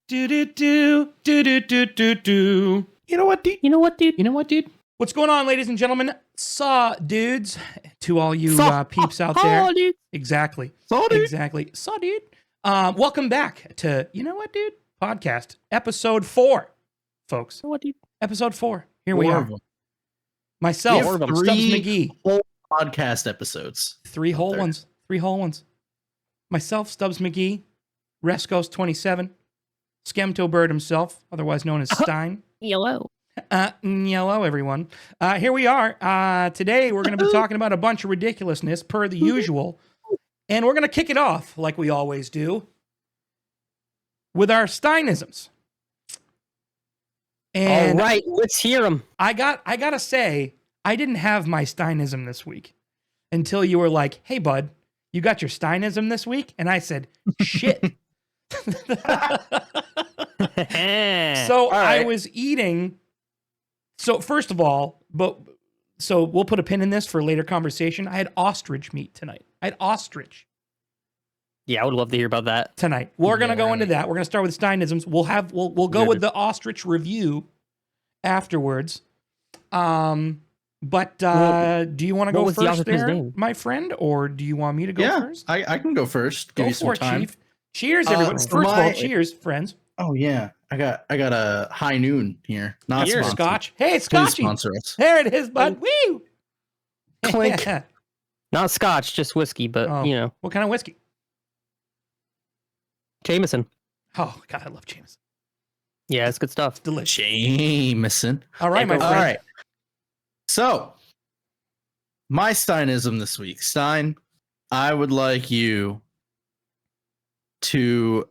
Do do do do do do do do. You know what, dude? You know what, dude? You know what, dude? What's going on, ladies and gentlemen? Saw dudes. To all you peeps out there. Dude. Exactly. Saw dude. Exactly. Saw dude. Welcome back to You Know What, Dude? Podcast, episode 4, folks. What, dude? Episode 4. Here we are. Myself, We have Stubbs three McGee. whole podcast episodes. 3 whole there. ones. 3 whole ones. Myself, Stubbs McGee. Rescos 27. Skemto Bird himself, otherwise known as Stein. Yellow. Hello, everyone. Here we are. Today, we're going to be talking about a bunch of ridiculousness, per the usual. And we're going to kick it off, like we always do, with our Steinisms. And all right, let's hear them. I gotta say, I didn't have my Steinism this week until you were like, "Hey, bud, you got your Steinism this week?" And I said, "Shit." So I was eating. So first of all, so we'll put a pin in this for later conversation. I had ostrich meat tonight. I had ostrich Yeah, I would love to hear about that. tonight. We're gonna go into that. We're gonna start with Steinisms. We'll go with the ostrich review afterwards. But do you want to go was the first ostrich's there, name? my friend, or do you want me to go first? I can go first. Give Go you some for it, time. Chief. Cheers, everyone. for First of all, my- cheers, friends. Oh yeah, I got a high noon here. Not Cheers, sponsored. Scotch. Hey, it's Please Scotchy. sponsor us. There it is, bud. Woo! Clink. Not scotch, just whiskey, but Oh. you know, What kind of whiskey? Jameson. Oh, God, I love Jameson. Yeah, it's good stuff. Delicious. Jameson. All right, my All friend. All right. So, my Steinism this week. Stein, I would like you to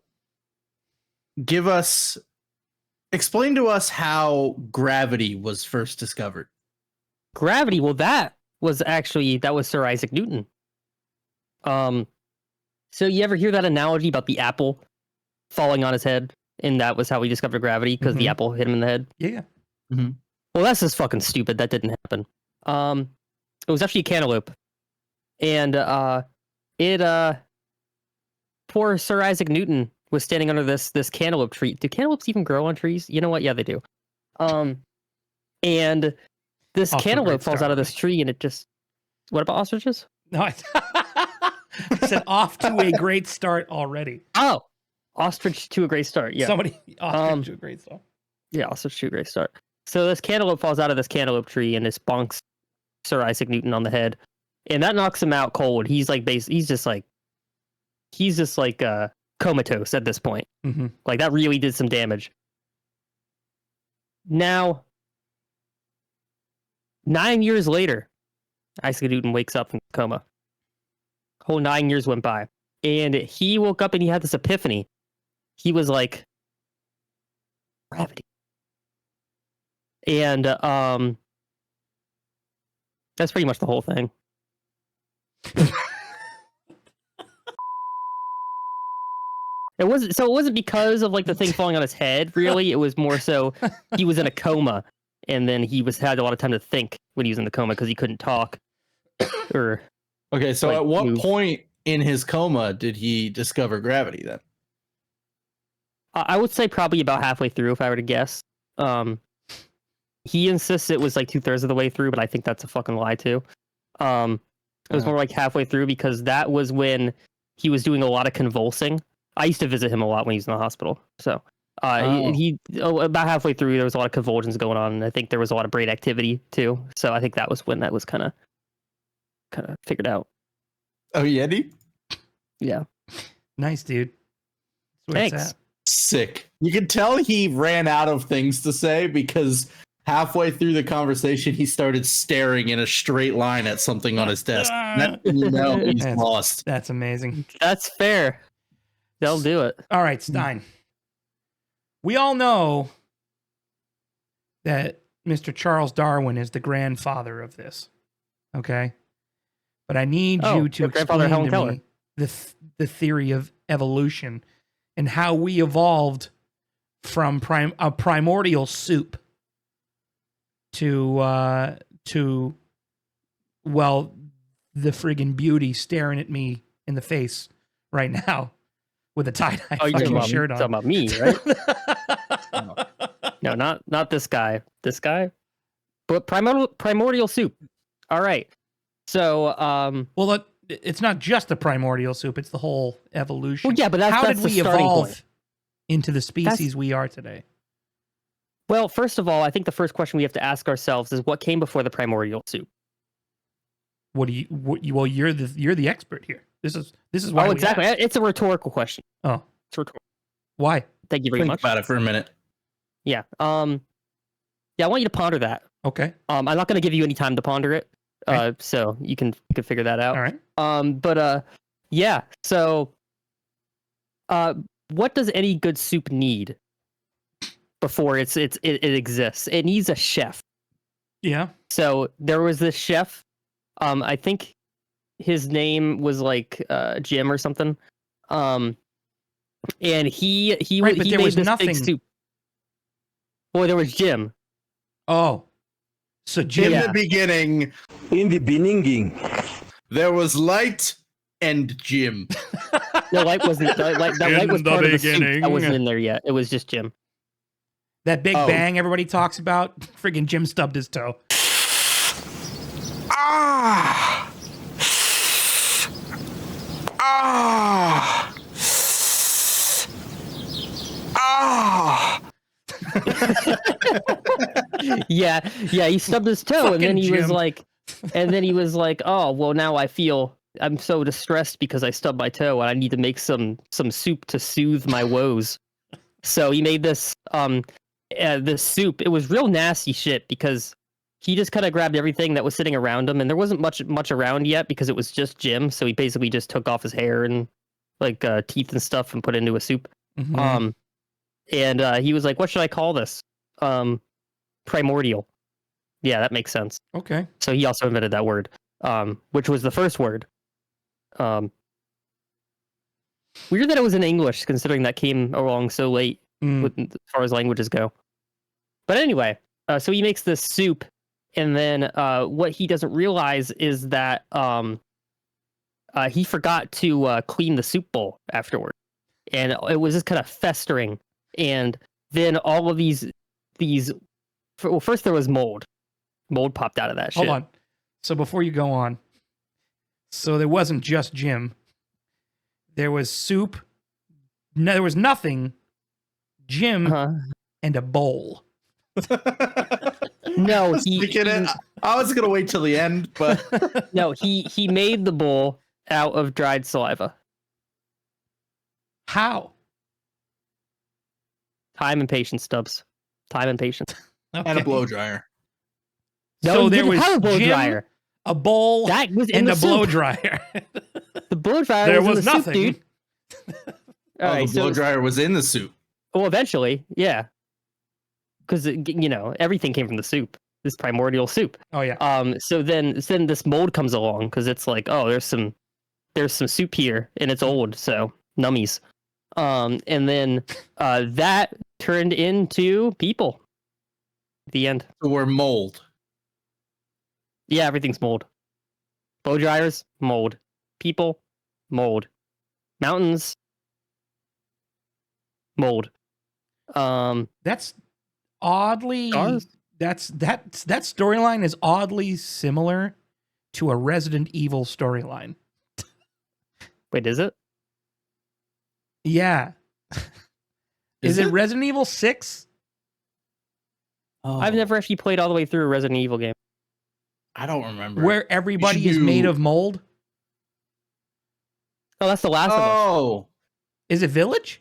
explain to us how gravity was first discovered. Gravity. Well, that was Sir Isaac Newton. So you ever hear that analogy about the apple falling on his head, and that was how he discovered gravity because the Mhm. apple hit him in the head? Yeah. Well, that's just fucking stupid. That didn't happen. It was actually a cantaloupe, and poor Sir Isaac Newton was standing under this cantaloupe tree. Do cantaloupes even grow on trees? You know what? Yeah, they do. And this Off to a cantaloupe great falls start. out of this tree, and it just. What about ostriches? No, I said off to a great start already. Oh, ostrich to a great start. Yeah, Somebody ostrich to a great start. yeah, ostrich to a great start. So this cantaloupe falls out of this cantaloupe tree, and this bonks Sir Isaac Newton on the head, and that knocks him out cold. He's just like comatose at this point. Mm-hmm. Like that really did some damage. Now, 9 years later, Isaac Newton wakes up from coma. Whole 9 years went by, and he woke up and he had this epiphany. He was like, gravity. And that's pretty much the whole thing. It wasn't because of like the thing falling on his head, really. It was more so he was in a coma, and then he had a lot of time to think when he was in the coma because he couldn't talk. Or Okay, so Like, at what move. point in his coma did he discover gravity then? I would say probably about halfway through, if I were to guess. He insists it was like 2/3 of the way through, but I think that's a fucking lie too. It was more like halfway through because that was when he was doing a lot of convulsing. I used to visit him a lot when he was in the hospital. So about halfway through, there was a lot of convulsions going on, and I think there was a lot of brain activity too. So I think that was when that was kind of figured out. Oh, Yeti? Yeah. Nice, dude. That's where it's Thanks. at. Sick. You can tell he ran out of things to say because halfway through the conversation, he started staring in a straight line at something on his desk. That's when you know he's That's- lost. That's amazing. That's fair. They'll do it. All right, Stein. We all know that Mr. Charles Darwin is the grandfather of this. Okay? But I need Oh, you to your grandfather, explain Helen to Keller. me the theory of evolution and how we evolved from a primordial soup to well, the friggin' beauty staring at me in the face right now with a tie-dye Oh, you're fucking talking shirt about on. me, right? No, not this guy. This guy. But primordial soup. All right. So, Well, it's not just the primordial soup; it's the whole evolution. well, yeah, but How that's did the we starting evolve point. into the species we are today? Well, first of all, I think the first question we have to ask ourselves is what came before the primordial soup. Well, you're the expert here. This is why. Oh, we exactly. asked. It's a rhetorical question. Oh, It's rhetorical. why? Thank you very Think much. about it for a minute. Yeah. Yeah, I want you to ponder that. Okay. I'm not going to give you any time to ponder it. Okay. So you can figure that out. All right. But yeah. So, what does any good soup need before it exists? It needs a chef. Yeah. So there was this chef. I think his name was like Jim or something. And he Right, but he there made was this nothing. big soup. Boy, there was Jim. Oh, so In Jim. Yeah. the beginning, there was light and Jim. The light wasn't. That light was In the part of the soup. beginning. That wasn't in there yet. It was just Jim. That Big Oh. Bang everybody talks about. Friggin' Jim stubbed his toe. Ah! Ah! Ah! Yeah, he stubbed his toe, and then Fucking he was Jim. like, oh well, now I'm so distressed because I stubbed my toe, and I need to make some soup to soothe my woes. So he made this soup. It was real nasty shit because he just kind of grabbed everything that was sitting around him, and there wasn't much around yet because it was just Jim. So he basically just took off his hair and like teeth and stuff and put it into a soup. Mhm. And he was like, "What should I call this?" Primordial. Yeah, that makes sense. Okay. So he also invented that word, which was the first word. Weird that it was in English, considering that came along so late as far as languages go. But anyway, so he makes this soup, and then what he doesn't realize is that he forgot to clean the soup bowl afterward, and it was just kind of festering. And then all of these, well, first there was mold. Mold popped out of that shit. Hold on. So before you go on, so there wasn't just Jim. There was soup. No, there was nothing. Jim and a bowl. No, I was gonna wait till the end, but no, he made the bowl out of dried saliva. How? Time and patience, Stubbs. Time and patience. Okay. and a blow dryer. No, So he there didn't was have a blow Jim, dryer. a bowl, That was in and the a blow soup. dryer. The blow dryer There was in was the nothing. soup, dude. All right, The blow so dryer was in the soup. well, eventually, yeah, because everything came from the soup. This primordial soup. Oh yeah. So then this mold comes along because it's like, oh, there's some soup here and it's old, so nummies. And then that turned into people. The end. So we're mold. Yeah, everything's mold. Blow dryers, mold. People, mold. Mountains, mold. That's oddly. Stars? That storyline is oddly similar to a Resident Evil storyline. Wait, is it? Yeah. Is it Resident Evil 6? Oh, I've never actually played all the way through a Resident Evil game. I don't remember. Where everybody You is should made do- of mold? Oh, that's the last of us. Oh, Is it Village?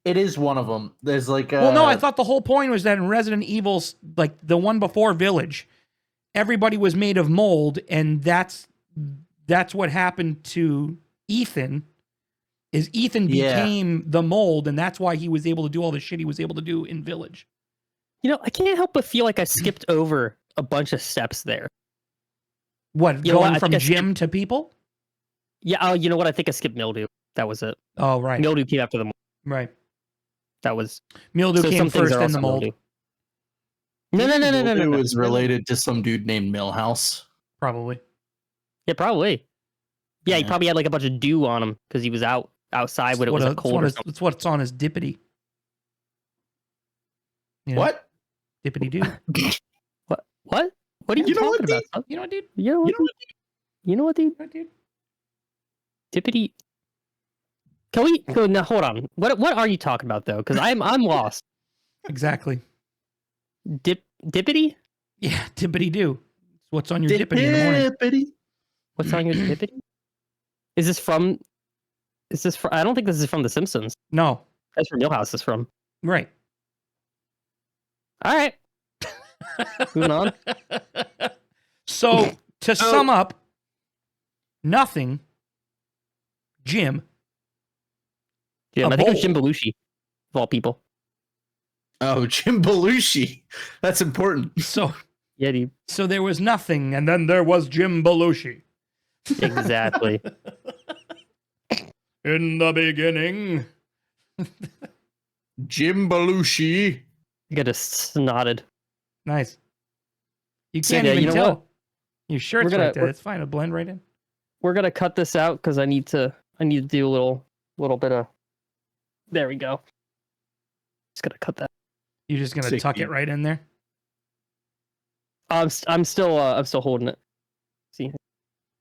it is one of them. There's like Well, no, I thought the whole point was that in Resident Evil, like the one before Village, everybody was made of mold, and that's what happened to Ethan. Is Ethan Yeah. became the mold, and that's why he was able to do all the shit he was able to do in Village. I can't help but feel like I skipped over a bunch of steps there. What, You know what, going I from think I Jim to people? Yeah, oh, you know what? I think I skipped mildew. That was it. Oh, right. Mildew came after the mold. Right. That was Mildew so came some things first, are then the also mold. mildew. No. It was related to some dude named Millhouse. Probably. Yeah, probably. Yeah, he Yeah. probably had like a bunch of dew on him because he was outside when it was like cold or something. That's what's on his dippity. You know, What? Dippity doo. What? What are you You know what, talking about? Son? You know what, dude? You know what? You know what? You know what, dude? You know what, dude? Tippity. Can we go now? Hold on. What are you talking about though? Because I'm lost. Exactly. Dippity? Yeah, dippity doo. What's on your dippity in the morning? Dippity. What's on your dippity? Is this from? I don't think this is from The Simpsons. No. That's where Millhouse is from. Right. All right. Moving on. So to sum up, nothing. Jim. Jim, A I think it was bowl. Jim Belushi, of all people. Oh, Jim Belushi. That's important. So Yeah, dude. so there was nothing, and then there was Jim Belushi. Exactly. In the beginning. Jim Belushi. I got a snotted. Nice. You can't Yeah, even you know tell. what? Your shirt's We're gonna- right there. we're- It's fine. It'll blend right in. We're gonna cut this out because I need to do a little bit of. There we go. Just gonna cut that. You're just gonna Sick, tuck dude. it right in there. I'm still holding it. See,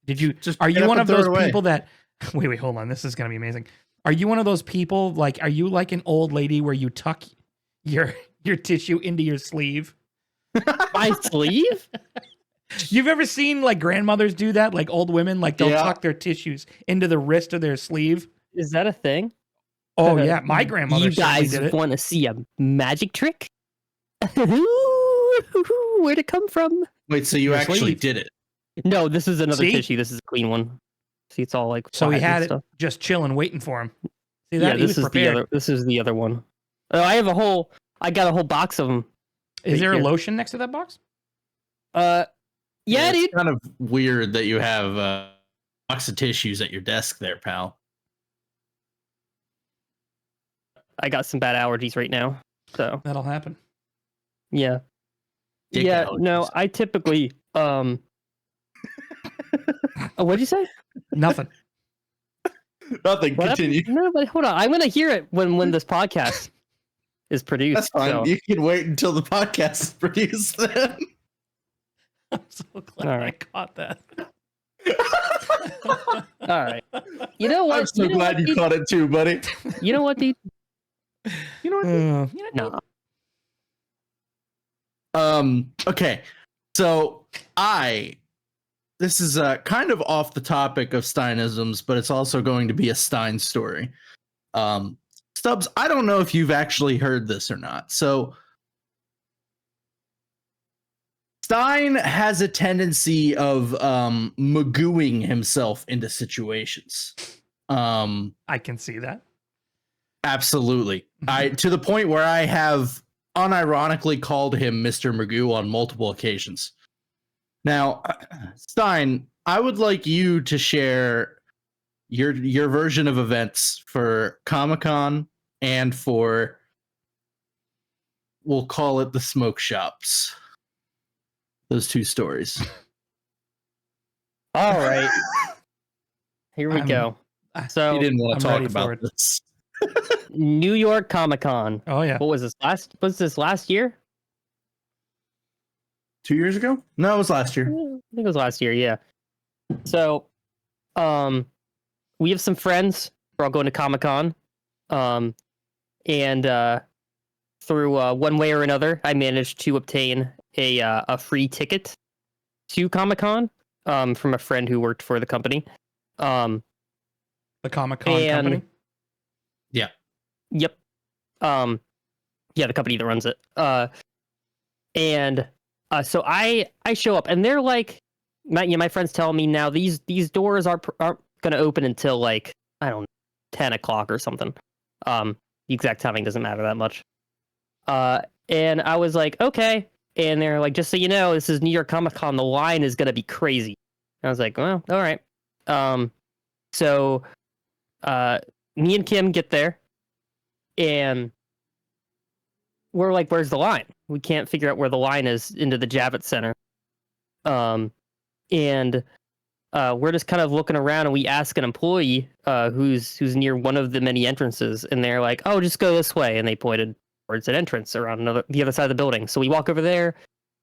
Did you? Just Are get you up one and of throw it those away. people that? Wait, hold on. This is gonna be amazing. Are you one of those people like? Are you like an old lady where you tuck your tissue into your sleeve? my sleeve? You've ever seen like grandmothers do that? Like old women, like they'll Yeah. tuck their tissues into the wrist of their sleeve. Is that a thing? Oh yeah, my grandmother You certainly guys did it. want to see a magic trick? Where'd it come from? Wait, so you Your actually sleeve. did it? No, this is another See? tissue. This is a clean one. See, it's all like So he flat and had it stuff. just chilling, waiting for him. See that? Yeah, He this was is the prepared. other. This is the other one. Oh, I got a whole box of them. Is right there a here. lotion next to that box? Yeah, dude. It's kind of weird that you have a box of tissues at your desk there, pal. I got some bad allergies right now. So That'll happen. yeah. Dick Yeah, allergies. no, I typically oh, what'd you say? Nothing. Nothing. What Continue. happened? No, but hold on. I'm gonna hear it when this podcast is produced. That's fine. so- You can wait until the podcast is produced then. I'm so glad All I right. caught that. All right. You know what? I'm so you know glad what, you dude? caught it too, buddy. You know what, dude? You know what? No. Okay. So this is kind of off the topic of Steinisms, but it's also going to be a Stein story. Stubbs, I don't know if you've actually heard this or not. So Stein has a tendency of magooing himself into situations. I can see that. Absolutely. To the point where I have unironically called him Mr. Magoo on multiple occasions. Now, Stein, I would like you to share your version of events for Comic-Con and for, we'll call it the smoke shops. Those two stories. All right. Here we I'm- go. He So didn't want I'm to talk ready for about it. this. New York Comic Con. Oh yeah. What was this last year? 2 years ago? No, it was last year. I think it was last year, yeah. So we have some friends who are all going to Comic Con. And through one way or another, I managed to obtain a free ticket to Comic Con from a friend who worked for the company. The Comic Con And- company. Yep. Yeah, the company that runs it. So I show up, and they're like, my friends tell me now these doors aren't going to open until like, I don't know, 10 o'clock or something. The exact timing doesn't matter that much. And I was like, okay. And they're like, just so you know, this is New York Comic Con. The line is going to be crazy. And I was like, well, all right. So me and Kim get there, and we're like, where's the line? We can't figure out where the line is into the Javits Center. And we're just kind of looking around, and we ask an employee who's near one of the many entrances, and they're like, "Oh, just go this way," and they pointed towards an entrance around the other side of the building. So we walk over there,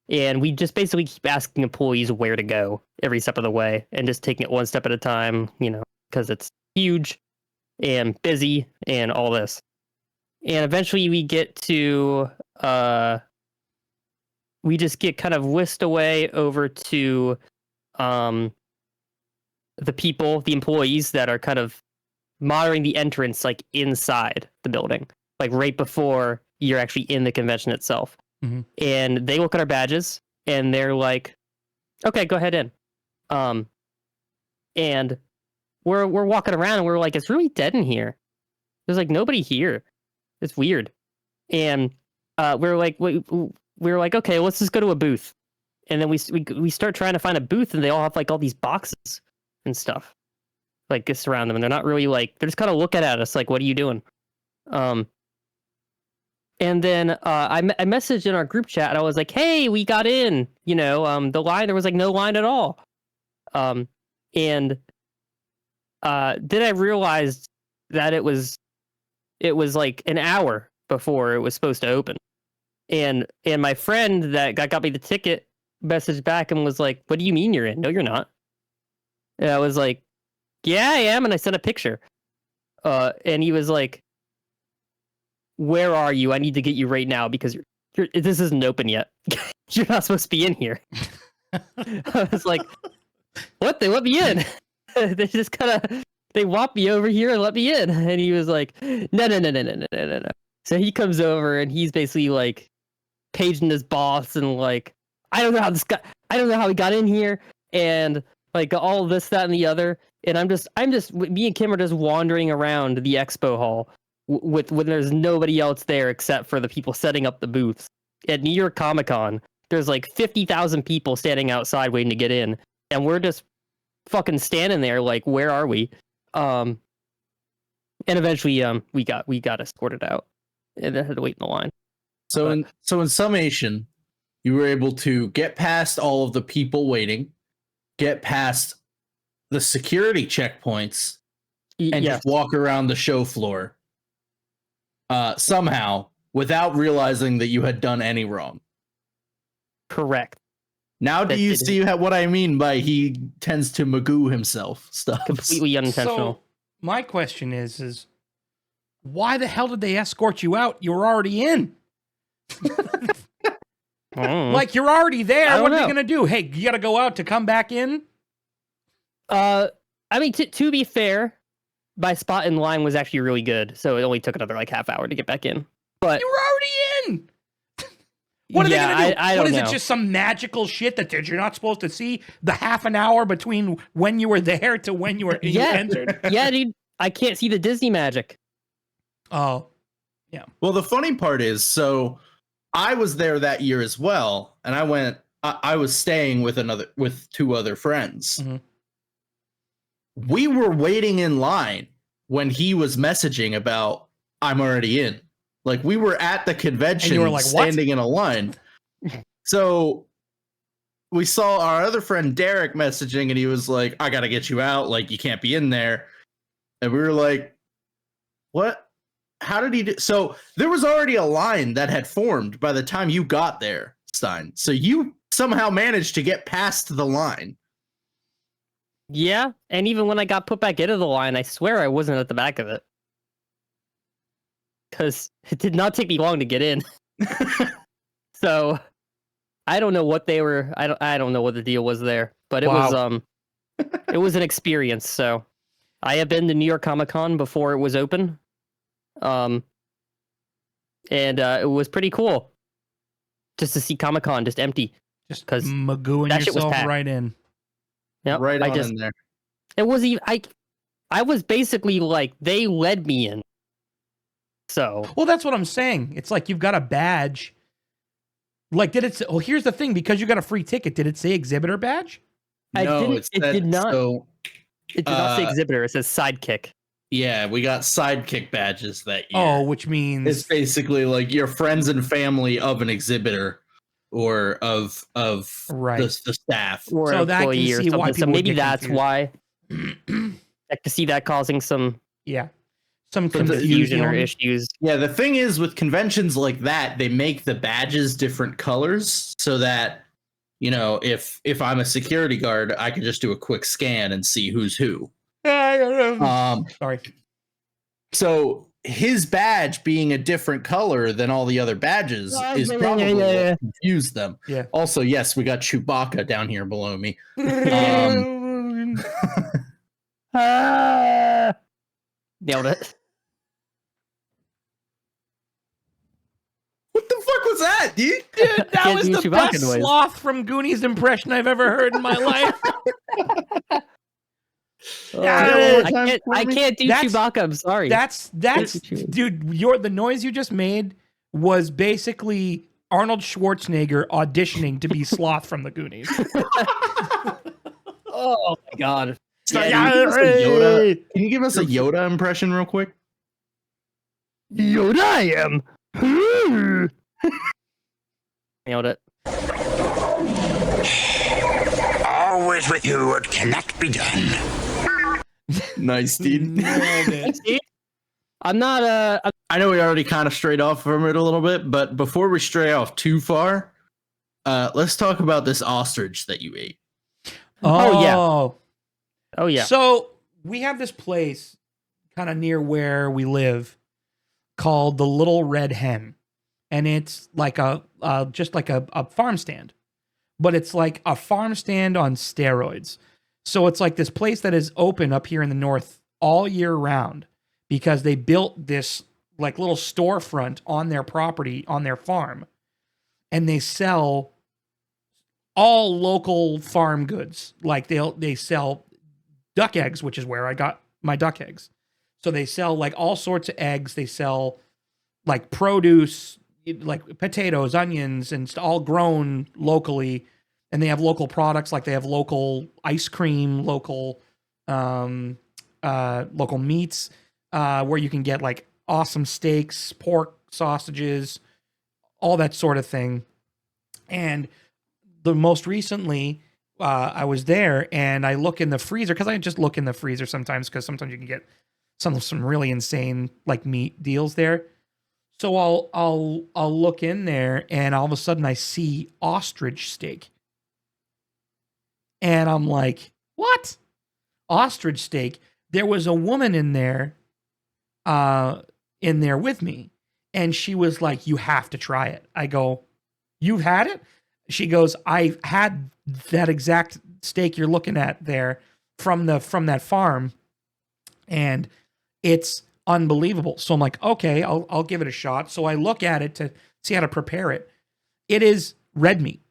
and we just basically keep asking employees where to go every step of the way, and just taking it one step at a time, because it's huge and busy and all this. And eventually we get to we just get kind of whisked away over to the employees that are kind of monitoring the entrance, like inside the building, like right before you're actually in the convention itself. Mm-hmm. And they look at our badges and they're like, "Okay, go ahead in." And we're walking around and we're like, "It's really dead in here. There's like nobody here. It's weird." And we're like, "Okay, let's just go to a booth." And then we start trying to find a booth, and they all have like all these boxes and stuff like this around them, and they're not really like, they're just kind of looking at us like, "What are you doing?" And then I messaged in our group chat, and I was like, "Hey, we got in. The line, there was like no line at all." And then I realized that it was like an hour before it was supposed to open. And my friend that got me the ticket messaged back and was like, "What do you mean you're in? No, you're not." And I was like, "Yeah, I am." And I sent a picture. And he was like, "Where are you? I need to get you right now because this isn't open yet. You're not supposed to be in here." I was like, "What? They let me in." They just they walked me over here and let me in. And he was like, No. So he comes over and he's basically like paging his boss and like, I don't know how he got in here, and like all this, that, and the other. And me and Kim are just wandering around the expo hall when there's nobody else there except for the people setting up the booths. At New York Comic Con, there's like 50,000 people standing outside waiting to get in, and we're just fucking standing there like, where are we? And eventually we got escorted out and then had to wait in the line. So in summation, you were able to get past all of the people waiting, get past the security checkpoints, and just walk around the show floor somehow without realizing that you had done any wrong. Correct. Now do you see what I mean by he tends to magoo himself stuff? Completely unintentional. So my question is why the hell did they escort you out? You were already in. Like, you're already there. What are they going to do? Hey, you got to go out to come back in? I mean, to be fair, my spot in line was actually really good, so it only took another like half hour to get back in. But you were already in. What are they going to do? I don't know. It just some magical shit that you're not supposed to see the half an hour between when you were there to when you entered? Yeah, dude. I can't see the Disney magic. Oh, yeah. Well, the funny part is, so I was there that year as well, and I was staying with two other friends. Mm-hmm. We were waiting in line when he was messaging about, "I'm already in." Like, we were at the convention, and you were like, standing in a line. So we saw our other friend Derek messaging, and he was like, "I gotta get you out. Like, you can't be in there." And we were like, "What? How did he do?" So there was already a line that had formed by the time you got there, Stein. So you somehow managed to get past the line. Yeah, and even when I got put back into the line, I swear I wasn't at the back of it. Because it did not take me long to get in. So I don't know what they were. I don't know what the deal was there, but it was it was an experience. So I have been to New York Comic Con before it was open, and it was pretty cool just to see Comic Con just empty, just because magooing yourself right in. Yep, right on in there. It was even I was basically like, they led me in. So, well, that's what I'm saying. It's like you've got a badge. Like, did it say, well, here's the thing, because you got a free ticket, did it say exhibitor badge? No, it did not. So, it did not say exhibitor. It says sidekick. Yeah, we got sidekick badges that year. Oh, which means it's basically like your friends and family of an exhibitor. or of Right. the staff. Or So an that can employee or see why something. So people would maybe get that's confused. why. I could see that causing some Yeah. Some But the- confusion or confusion. issues. Yeah, the thing is with conventions like that, they make the badges different colors so that, you know, if I'm a security guard, I can just do a quick scan and see who's who. Sorry. So his badge being a different color than all the other badges is probably what confused them. Yeah. Also, yes, we got Chewbacca down here below me. Nailed it. What the fuck was that, dude? Dude, that can't was do the Chewbacca best noise. sloth from Goonies impression I've ever heard in my life. I can't do That's- Chewbacca. I'm sorry. That's dude, the noise you just made was basically Arnold Schwarzenegger auditioning to be Sloth from the Goonies. Oh my god. Can you give us a Yoda impression real quick? Yoda I am. Nailed it. Always with you, what cannot be done. Nice, dude. Nailed it. See? I'm not I know we already kind of strayed off from it a little bit, but before we stray off too far, let's talk about this ostrich that you ate. Oh, yeah. So we have this place kind of near where we live called the Little Red Hen, and it's like just like a farm stand, but it's like a farm stand on steroids. So it's like this place that is open up here in the north all year round because they built this like little storefront on their property on their farm, and they sell all local farm goods. Like they sell duck eggs, which is where I got my duck eggs. So they sell like all sorts of eggs. They sell like produce, like potatoes, onions, and all grown locally. And they have local products, like they have local ice cream, local meats, where you can get like awesome steaks, pork, sausages, all that sort of thing. And the most recently, I was there and I look in the freezer because I just look in the freezer sometimes because sometimes you can get some really insane like meat deals there. So I'll look in there and all of a sudden I see ostrich steak. And I'm like, what? Ostrich steak? There was a woman in there with me. And she was like, you have to try it. I go, you've had it? She goes, I had that exact steak you're looking at there from that farm. And it's unbelievable. So I'm like, okay, I'll give it a shot. So I look at it to see how to prepare it. It is red meat.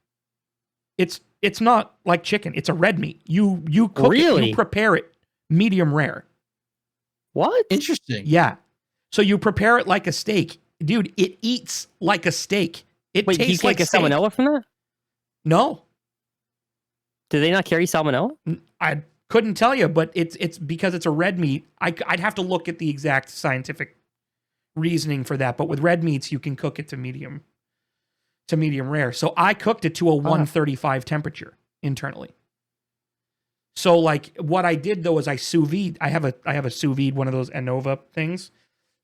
It's not like chicken. It's a red meat. You cook it, you prepare it medium rare. What? Interesting. Yeah. So you prepare it like a steak. Dude, it eats like a steak. It Wait, tastes you like can't get steak. salmonella from that? No. Do they not carry salmonella? I couldn't tell you, but it's because it's a red meat. I'd have to look at the exact scientific reasoning for that. But with red meats, you can cook it to medium rare. So I cooked it to a 135 temperature internally. So like what I did though is I sous vide. I have a sous vide, one of those Anova things.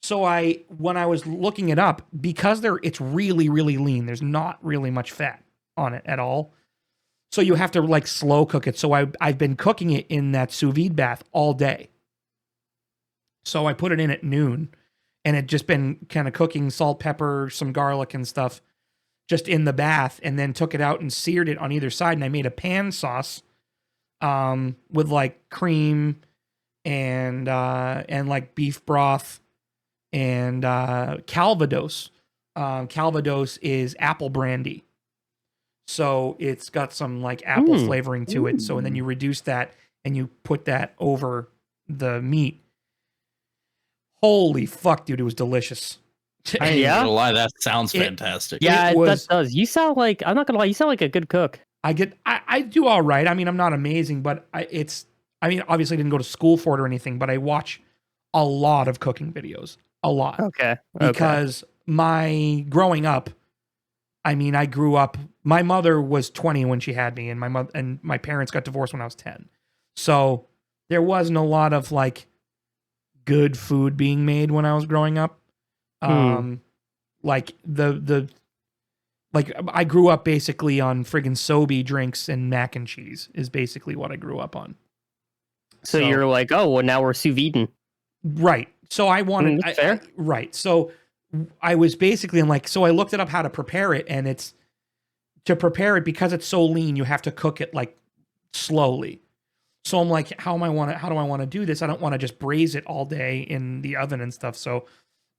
So when I was looking it up, because it's really, really lean, there's not really much fat on it at all. So you have to like slow cook it. So I've been cooking it in that sous vide bath all day. So I put it in at noon and it just been kind of cooking salt, pepper, some garlic and stuff just in the bath, and then took it out and seared it on either side. And I made a pan sauce with like cream and like beef broth and Calvados. Calvados is apple brandy. So it's got some like apple flavoring to it. So and then you reduce that and you put that over the meat. Holy fuck, dude, it was delicious. I ain't gonna lie, that sounds fantastic. Yeah, was- that does. You sound like, I'm not gonna lie, you sound like a good cook. I do all right. I mean, I'm not amazing, but obviously didn't go to school for it or anything, but I watch a lot of cooking videos. A lot. Okay. Because growing up, I mean, I grew up. My mother was 20 when she had me, and my parents got divorced when I was 10. So there wasn't a lot of like good food being made when I was growing up. Like like I grew up basically on friggin' Sobe drinks and mac and cheese is basically what I grew up on. So you're like, oh, well, now we're sous vide. Right. So I wanted fair. Right. So I was basically, I'm like, so I looked it up how to prepare it, and it's to prepare it because it's so lean, you have to cook it like slowly. So I'm like, how do I want to do this? I don't want to just braise it all day in the oven and stuff. So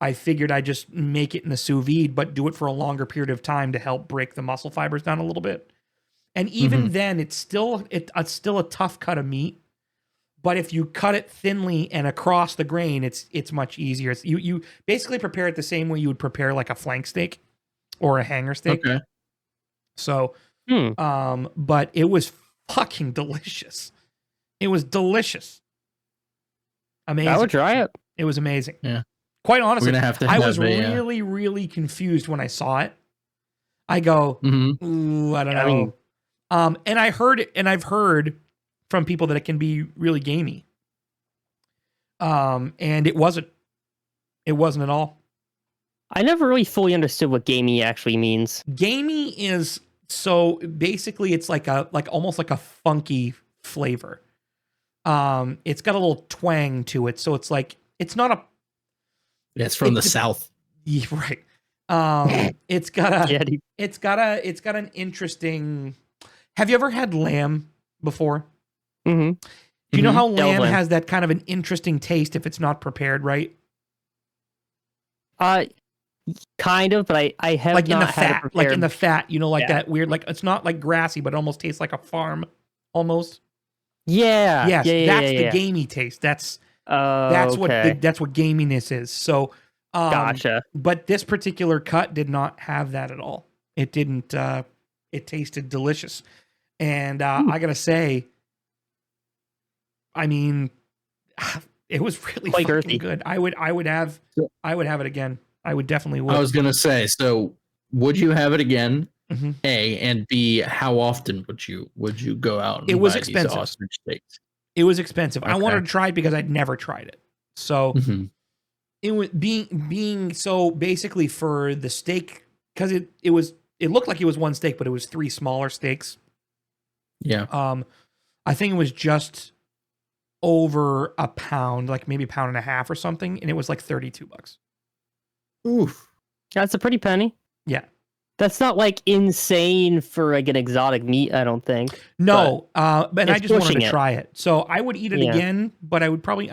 I figured I'd just make it in the sous vide, but do it for a longer period of time to help break the muscle fibers down a little bit. And even then, it's still a tough cut of meat. But if you cut it thinly and across the grain, it's much easier. You basically prepare it the same way you would prepare like a flank steak or a hanger steak. Okay. So, but it was fucking delicious. It was delicious. Amazing. I would try it. It was amazing. Yeah. Quite honestly, I was yeah. really confused when I saw it. I go, ooh, I don't know. I mean, And I've heard from people that it can be really gamey. And it wasn't at all. I never really fully understood what gamey actually means. Gamey is, so basically it's like almost like a funky flavor. It's got a little twang to it, so it's like it's not a. It's from the South. Yeah, right. It's got Yeah, an interesting. Have you ever had lamb before? mm-hmm. Do you know how Lamb lamb has that kind of an interesting taste if it's not prepared right? Kind of, but I have like not in the had fat, it prepared. like in the fat, you know, like Yeah. that weird, like it's not like grassy, but it almost tastes like a farm, almost. Yeah. Yes, yeah, that's yeah. the gamey taste. That's okay. what gaminess is. So, Gotcha. But this particular cut did not have that at all. It didn't. It tasted delicious, and I gotta say, I mean, it was really Quite fucking girthy. good. I would have it again. I would definitely would. I was gonna say, so would you have it again? Mhm. A, and B, how often would you go out and It was buy expensive. these ostrich steaks? It was expensive. I Okay. wanted to try it because I'd never tried it. So it was being so basically for the steak, because it looked like it was one steak, but it was 3 smaller steaks. Yeah. I think it was just over a pound, like maybe a pound and a half or something, and it was like $32. Oof. That's a pretty penny. Yeah. That's not like insane for like an exotic meat, I don't think. No, but I it's just wanted pushing to it. try it. So I would eat it Yeah. again, but I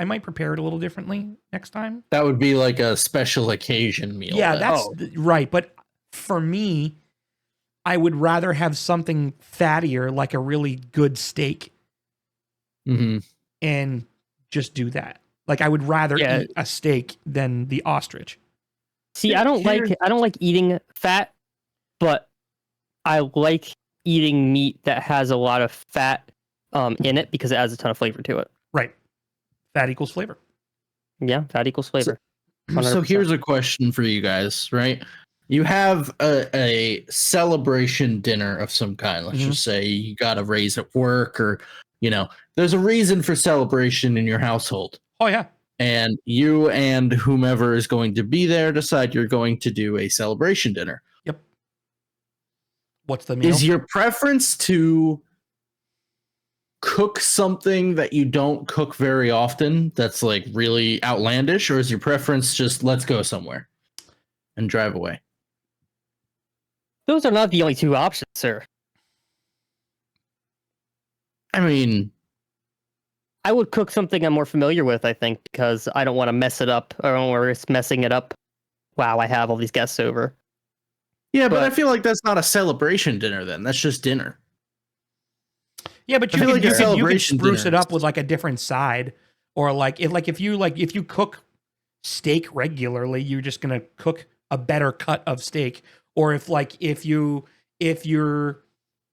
might prepare it a little differently next time. That would be like a special occasion meal. Yeah, then. that's right. But for me, I would rather have something fattier, like a really good steak, and just do that. Like I would rather eat a steak than the ostrich. See, I don't like eating fat, but I like eating meat that has a lot of fat in it because it adds a ton of flavor to it. Right. Fat equals flavor. Yeah, fat equals flavor. So 100%. here's a question for you guys, right? You have a celebration dinner of some kind. Let's just say you got a raise at work, or there's a reason for celebration in your household. Oh yeah. And you and whomever is going to be there decide you're going to do a celebration dinner. Yep. What's the meal? Is your preference to cook something that you don't cook very often that's like really outlandish, or is your preference just let's go somewhere and drive away? Those are not the only two options, sir. I mean, I would cook something I'm more familiar with, I think, because I don't want to mess it up. I don't want to risk messing it up. Wow, I have all these guests over. yeah, but I feel like that's not a celebration dinner then. That's just dinner. Yeah, but I feel like a you could celebration spruce dinner it up with like a different side, or if you cook steak regularly, you're just gonna cook a better cut of steak. Or if you're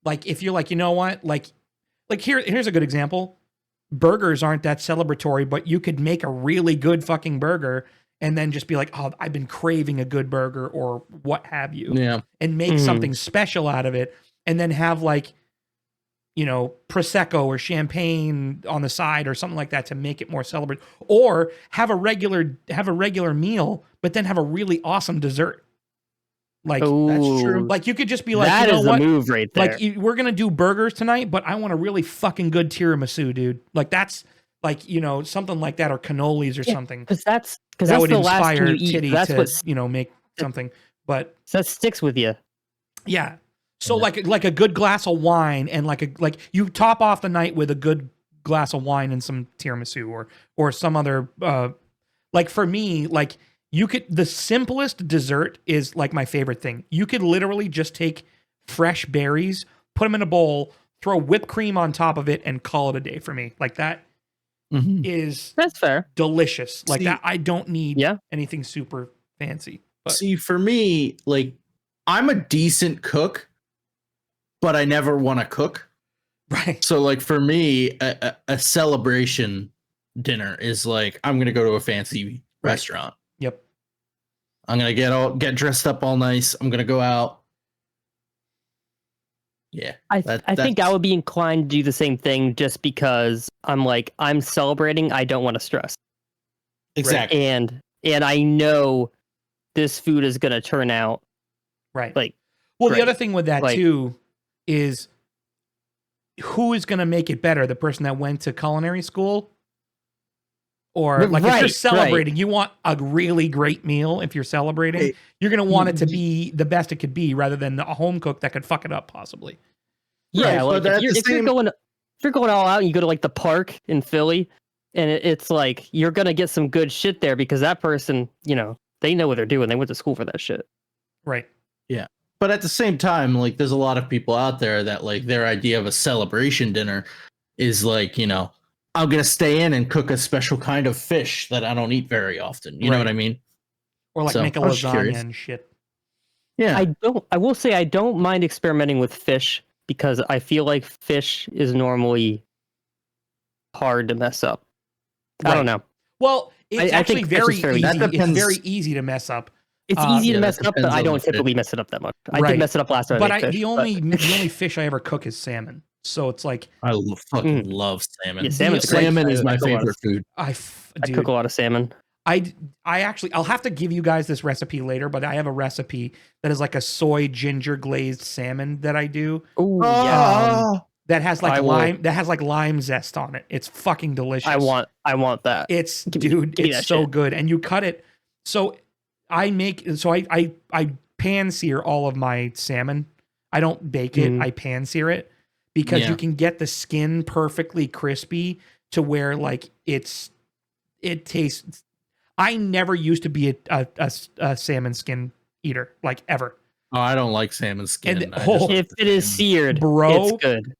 like, you know what, like here's a good example. Burgers aren't that celebratory, but you could make a really good fucking burger and then just be like, oh, I've been craving a good burger or what have you, Yeah. and make something special out of it, and then have like, you know, prosecco or champagne on the side or something like that to make it more celebrate, or have a regular meal, but then have a really awesome dessert. Like That's true. like you could just be like, that you know is what, the move right there. like we're gonna do burgers tonight, but I want a really fucking good tiramisu, dude. Like that's like, you know, something like that, or cannolis or something because that's that would the last inspire thing you eat. Titty That's to, what you know, make something. But that sticks with you. yeah, so like a good glass of wine, and like you top off the night with a good glass of wine and some tiramisu or some other like for me, like you could, the simplest dessert is like my favorite thing. You could literally just take fresh berries, put them in a bowl, throw whipped cream on top of it, and call it a day for me. Like that is That's fair. delicious. Like See- that, I don't need Yeah. anything super fancy. But See, for me, like I'm a decent cook, but I never want to cook. right, So like for me, a celebration dinner is like I'm gonna go to a fancy restaurant. yep, I'm gonna get dressed up all nice. I'm gonna go out. Yeah, I that- think I that's- would be inclined to do the same thing just because I'm celebrating. I don't want to stress, exactly. and I know this food is gonna turn out right. like Well, the great. other thing with that Like- too is who is going to make it better? The person that went to culinary school, or like if you're Right, celebrating, you want a really great meal. If you're celebrating, Hey, you're going to want it to be the best it could be, rather than a home cook that could fuck it up possibly. yeah. Right, Like but at the if you're same- going all out and you go to like the park in Philly, and it's like you're gonna get some good shit there because that person, you know, they know what they're doing. They went to school for that shit. Right. But at the same time, like there's a lot of people out there that like their idea of a celebration dinner is like, you know, I'm gonna stay in and cook a special kind of fish that I don't eat very often. You know Right. what I mean? Or like So, make a I was just lasagna curious. and shit. Yeah. I will say I don't mind experimenting with fish because I feel like fish is normally hard to mess up. I Right. don't know. Well, it's I actually think fish very is fairly easy. easy. That It's depends- very easy to mess up. It's Uh, easy yeah, to that mess it up, but depends I on don't the fish. typically mess it up that much. I Right. did mess it up last time. But I made fish, the only fish I ever cook is salmon. So it's like Fucking love salmon. Yeah, salmon's great. Salmon is my I cook a lot of- favorite food. I dude, cook a lot of salmon. I actually, I'll have to give you guys this recipe later, but I have a recipe that is like a soy ginger glazed salmon that I do Oh Oh, yeah, that has like I will- lime zest on it. It's fucking delicious. I want that. It's Give me- dude, give me it's that so shit. good. And you cut it. So I pan sear all of my salmon. I don't bake it. Mhm. I pan sear it because Yeah. you can get the skin perfectly crispy to where like it tastes. I never used to be a salmon skin eater, like ever. Oh, I don't like salmon skin. And- I oh, just- If it is seared, Bro. it's good.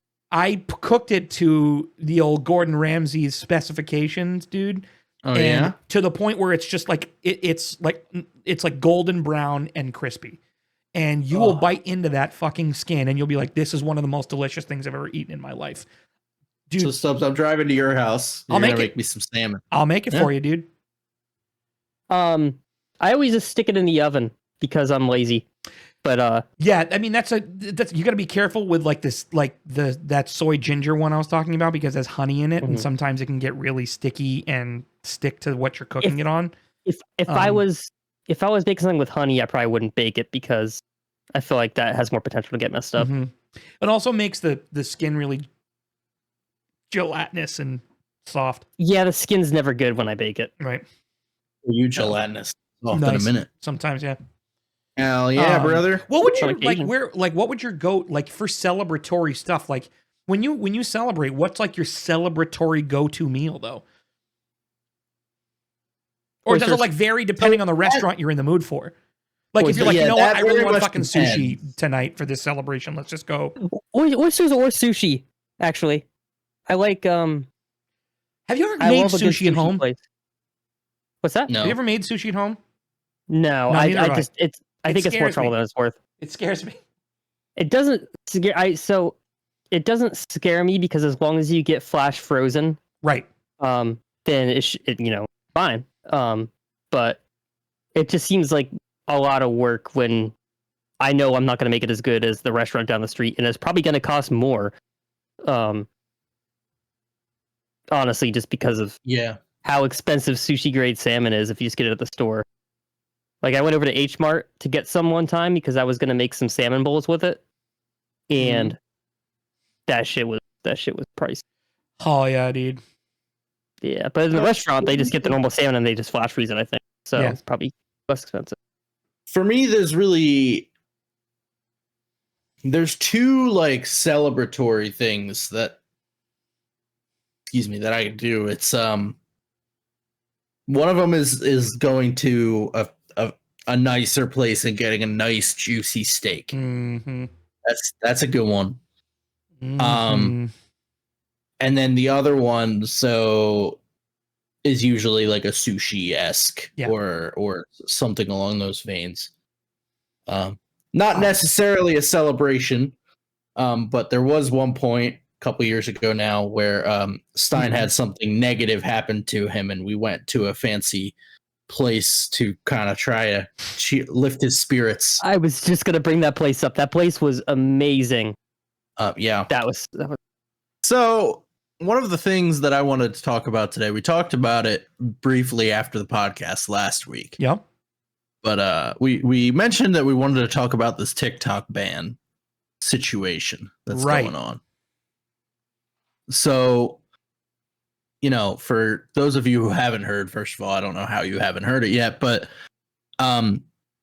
Cooked it to the old Gordon Ramsay's specifications, dude. oh And yeah. to the point where it's just like it's like golden brown and crispy, and you will Oh. bite into that fucking skin, and you'll be like, "This is one of the most delicious things I've ever eaten in my life, dude." So Stubbs, I'm driving to your house. You're I'll gonna make it. make me some salmon. I'll make it Yeah. for you, dude. I always just stick it in the oven because I'm lazy. But Yeah, I mean that's you got to be careful with like this, like that soy ginger one I was talking about, because there's honey in it, and Mhm. sometimes it can get really sticky and stick to what you're cooking it on. if I Um, was baking something with honey, I probably wouldn't bake it because I feel like that has more potential to get messed up. Mhm. It also makes the skin really gelatinous and soft, Yeah, the skin's never good when I bake it. right? You gelatinous. Off in Nice. a minute. Sometimes, yeah. Hell yeah, brother. What would On you like? occasion. What would your go like for celebratory stuff? Like when you celebrate, what's like your celebratory go to meal though? Or does it Oysters. like vary depending on the restaurant you're in the mood for? Like if you're like, Yeah, you know what, that I really very want much fucking sushi depends. tonight for this celebration. Let's just go. Oysters or sushi, actually. I like Have you ever I made love a good sushi at home? place. What's that? No. Have you ever made sushi at home? No, No, neither have I. I think it's more scares trouble me. than it's worth. It scares me. It doesn't scare it doesn't scare me because as long as you get flash frozen, Right. then it fine. But it just seems like a lot of work when I know I'm not going to make it as good as the restaurant down the street, and it's probably going to cost more. Honestly, just because of how expensive sushi grade salmon is if you just get it at the store. Like I went over to H Mart to get some one time because I was going to make some salmon bowls with it, and that shit was pricey. Oh yeah, dude. Yeah, but in the restaurant they just get the normal salmon and they just flash freeze it, I think. So Yeah. it's probably less expensive. For me, there's two like celebratory things that I can do. It's one of them is going to a nicer place and getting a nice juicy steak. Mm-hmm. That's a good one. Mm-hmm. And then the other one is usually like a sushi-esque or something along those veins. Not necessarily a celebration, but there was one point a couple years ago now where Stein had something negative happen to him, and we went to a fancy place to kind of try to lift his spirits. I was just gonna bring that place up. That place was amazing. Yeah. That was So one of the things that I wanted to talk about today, we talked about it briefly after the podcast last week. Yep. But we mentioned that we wanted to talk about this TikTok ban situation that's going on. So, for those of you who haven't heard, first of all, I don't know how you haven't heard it yet, but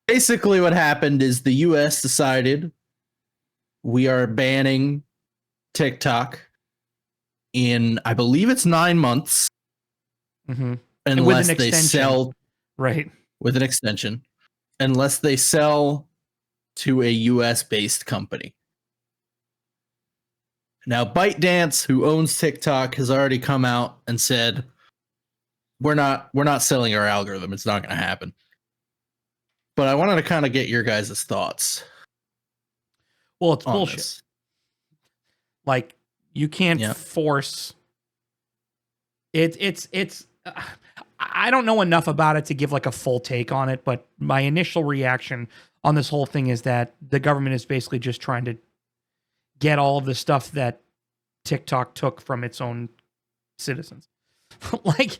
basically what happened is the US decided we are banning TikTok in, I believe it's 9 months, unless they sell with an extension, unless they sell to a US based company. Now, ByteDance, who owns TikTok, has already come out and said, we're not selling our algorithm. It's not going to happen. But I wanted to kind of get your guys' thoughts. Well, it's bullshit. This. Like, you can't force it's I don't know enough about it to give like a full take on it, but my initial reaction on this whole thing is that the government is basically just trying to get all of the stuff that TikTok took from its own citizens. Like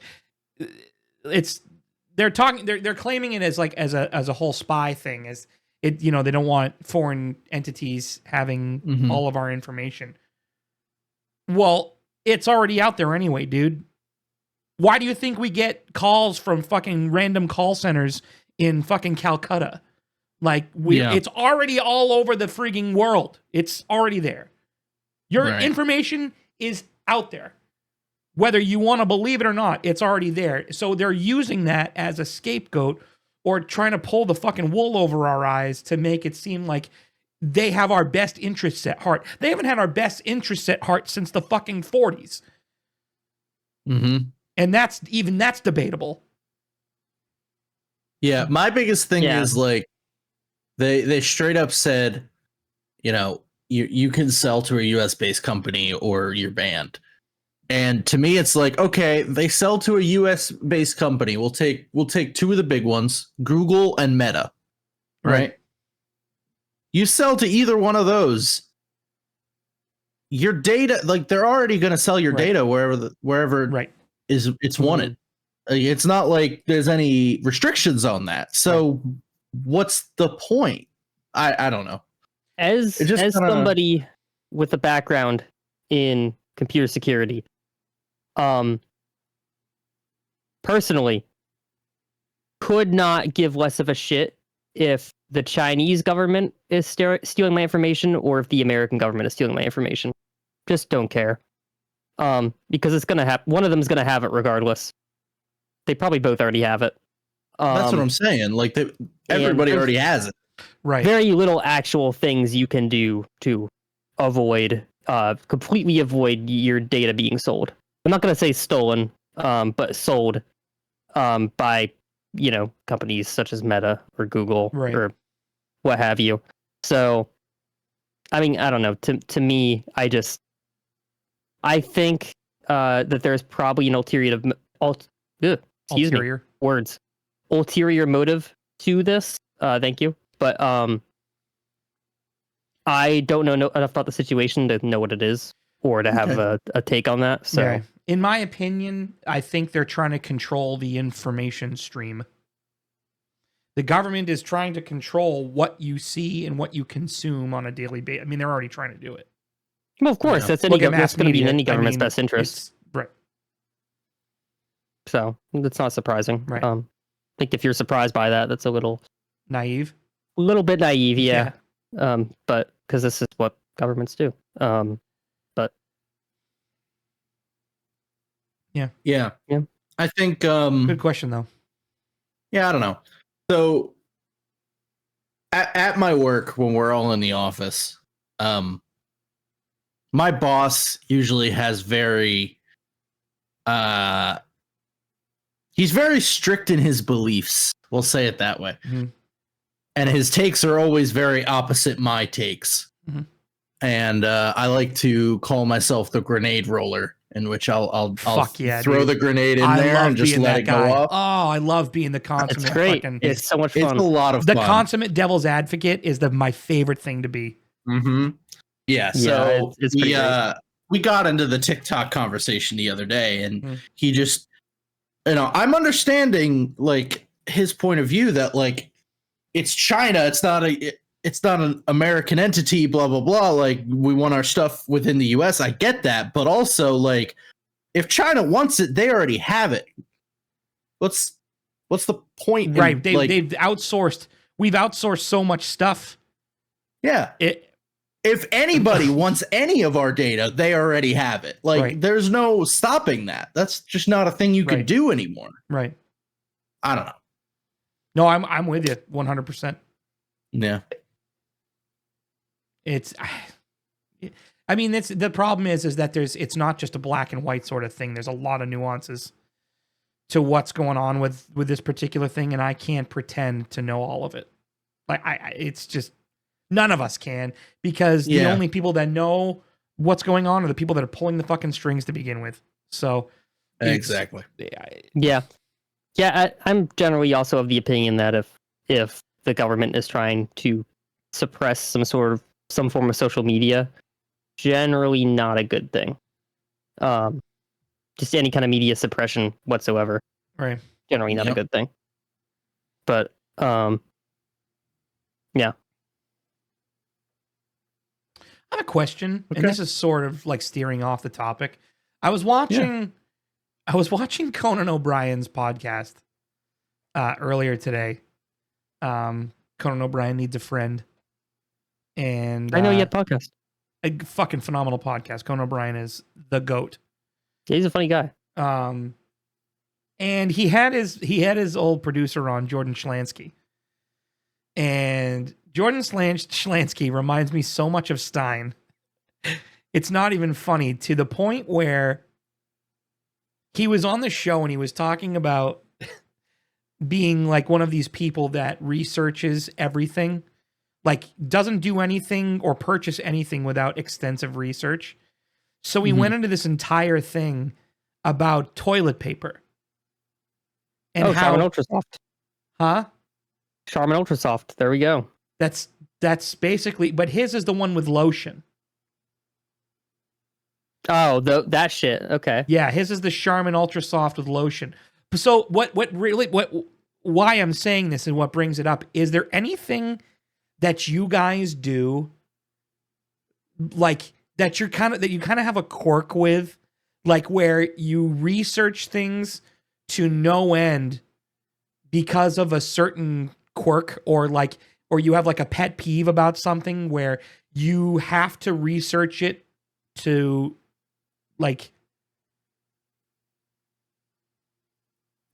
they're claiming it as like as a whole spy thing, as it, they don't want foreign entities having all of our information. Well, it's already out there anyway, dude. Why do you think we get calls from fucking random call centers in fucking Calcutta? Like, it's already all over the freaking world. It's already there. Your information is out there. Whether you want to believe it or not, it's already there. So they're using that as a scapegoat or trying to pull the fucking wool over our eyes to make it seem like they have our best interests at heart. They haven't had our best interests at heart since the fucking 40s. And that's debatable. Yeah, my biggest thing is like they straight up said, you can sell to a US based company or you're banned. And to me it's like, okay, they sell to a US based company. We'll take two of the big ones, Google and Meta. Right? You sell to either one of those, your data, like they're already going to sell your data wherever it's wanted. It's not like there's any restrictions on that. So what's the point? I don't know. As somebody with a background in computer security, personally, could not give less of a shit if the Chinese government is stealing my information or if the American government is stealing my information. Just don't care. Because it's gonna happen. One of them is gonna have it regardless. They probably both already have it. That's what I'm saying. Like everybody already has it. Right. Very little actual things you can do to avoid, completely avoid your data being sold. I'm not gonna say stolen, but sold, by companies such as Meta or Google or what have you. So, I mean, I don't know. To me, I think that there's probably an ulterior motive to this. Thank you, but I don't know enough about the situation to know what it is or to have a take on that. So, Yeah. In my opinion, I think they're trying to control the information stream. The government is trying to control what you see and what you consume on a daily basis. I mean, they're already trying to do it. well, of course, Yeah. that's Look at that's mass going to be in media. any I government's mean, best interest. Right. So that's not surprising. Right. I think if you're surprised by that, that's a little Naive. bit naive, yeah. But because this is what governments do. But Yeah. Yeah. I think Good question, though. yeah, I don't know. So at my work when we're all in the office, my boss usually has he's very strict in his beliefs. We'll say it that way. Mhm. And his takes are always very opposite my takes. Mhm. And I like to call myself the grenade roller, in which I'll Fuck yeah, throw dude. the grenade in I there love and just being let that it guy. go off. Oh, I love being the consummate. it's great. Fucking, It's so much It's fun. a lot of the fun. consummate devil's advocate is my favorite thing to be. Mm-hmm. Yeah. So it's pretty great. we got into the TikTok conversation the other day, and Mhm. he just, I'm understanding like his point of view that like it's China, it's not an American entity, blah blah blah. Like we want our stuff within the U.S. I get that, but also like if China wants it, they already have it. What's the point? Right. In, They've outsourced. We've outsourced so much stuff. yeah. If anybody wants any of our data, they already have it. Like, Right. there's no stopping that. That's just not a thing you can Right. do anymore. Right. I don't know. No, I'm with you 100%. Yeah. It's, I mean, it's the problem is that it's not just a black and white sort of thing. There's a lot of nuances to what's going on with this particular thing, and I can't pretend to know all of it. Like it's just none of us can, because the only people that know what's going on are the people that are pulling the fucking strings to begin with. So Exactly. Yeah. I'm generally also of the opinion that if the government is trying to suppress some form of social media, generally not a good thing. Just any kind of media suppression whatsoever, Right. generally not a good thing. But yeah. I have a question, and this is sort of like steering off the topic. I was watching Conan O'Brien's podcast earlier today. Conan O'Brien Needs a Friend, and I know you had a podcast. a fucking phenomenal podcast. Conan O'Brien is the GOAT. Yeah, he's a funny guy. And he had his old producer on, Jordan Schlansky, and Jordan Schlansky reminds me so much of Stein. It's not even funny, to the point where he was on the show and he was talking about being like one of these people that researches everything, like doesn't do anything or purchase anything without extensive research. So he went into this entire thing about toilet paper. And how Charmin Ultrasoft. Huh? Charmin Ultrasoft. There we go. That's basically, but his is the one with lotion. Oh, that shit. Okay. Yeah, his is the Charmin Ultra Soft with lotion. So why I'm saying this and what brings it up, is there anything that you guys do like that you kind of have a quirk with, like where you research things to no end because of a certain quirk, or you have like a pet peeve about something where you have to research it to like,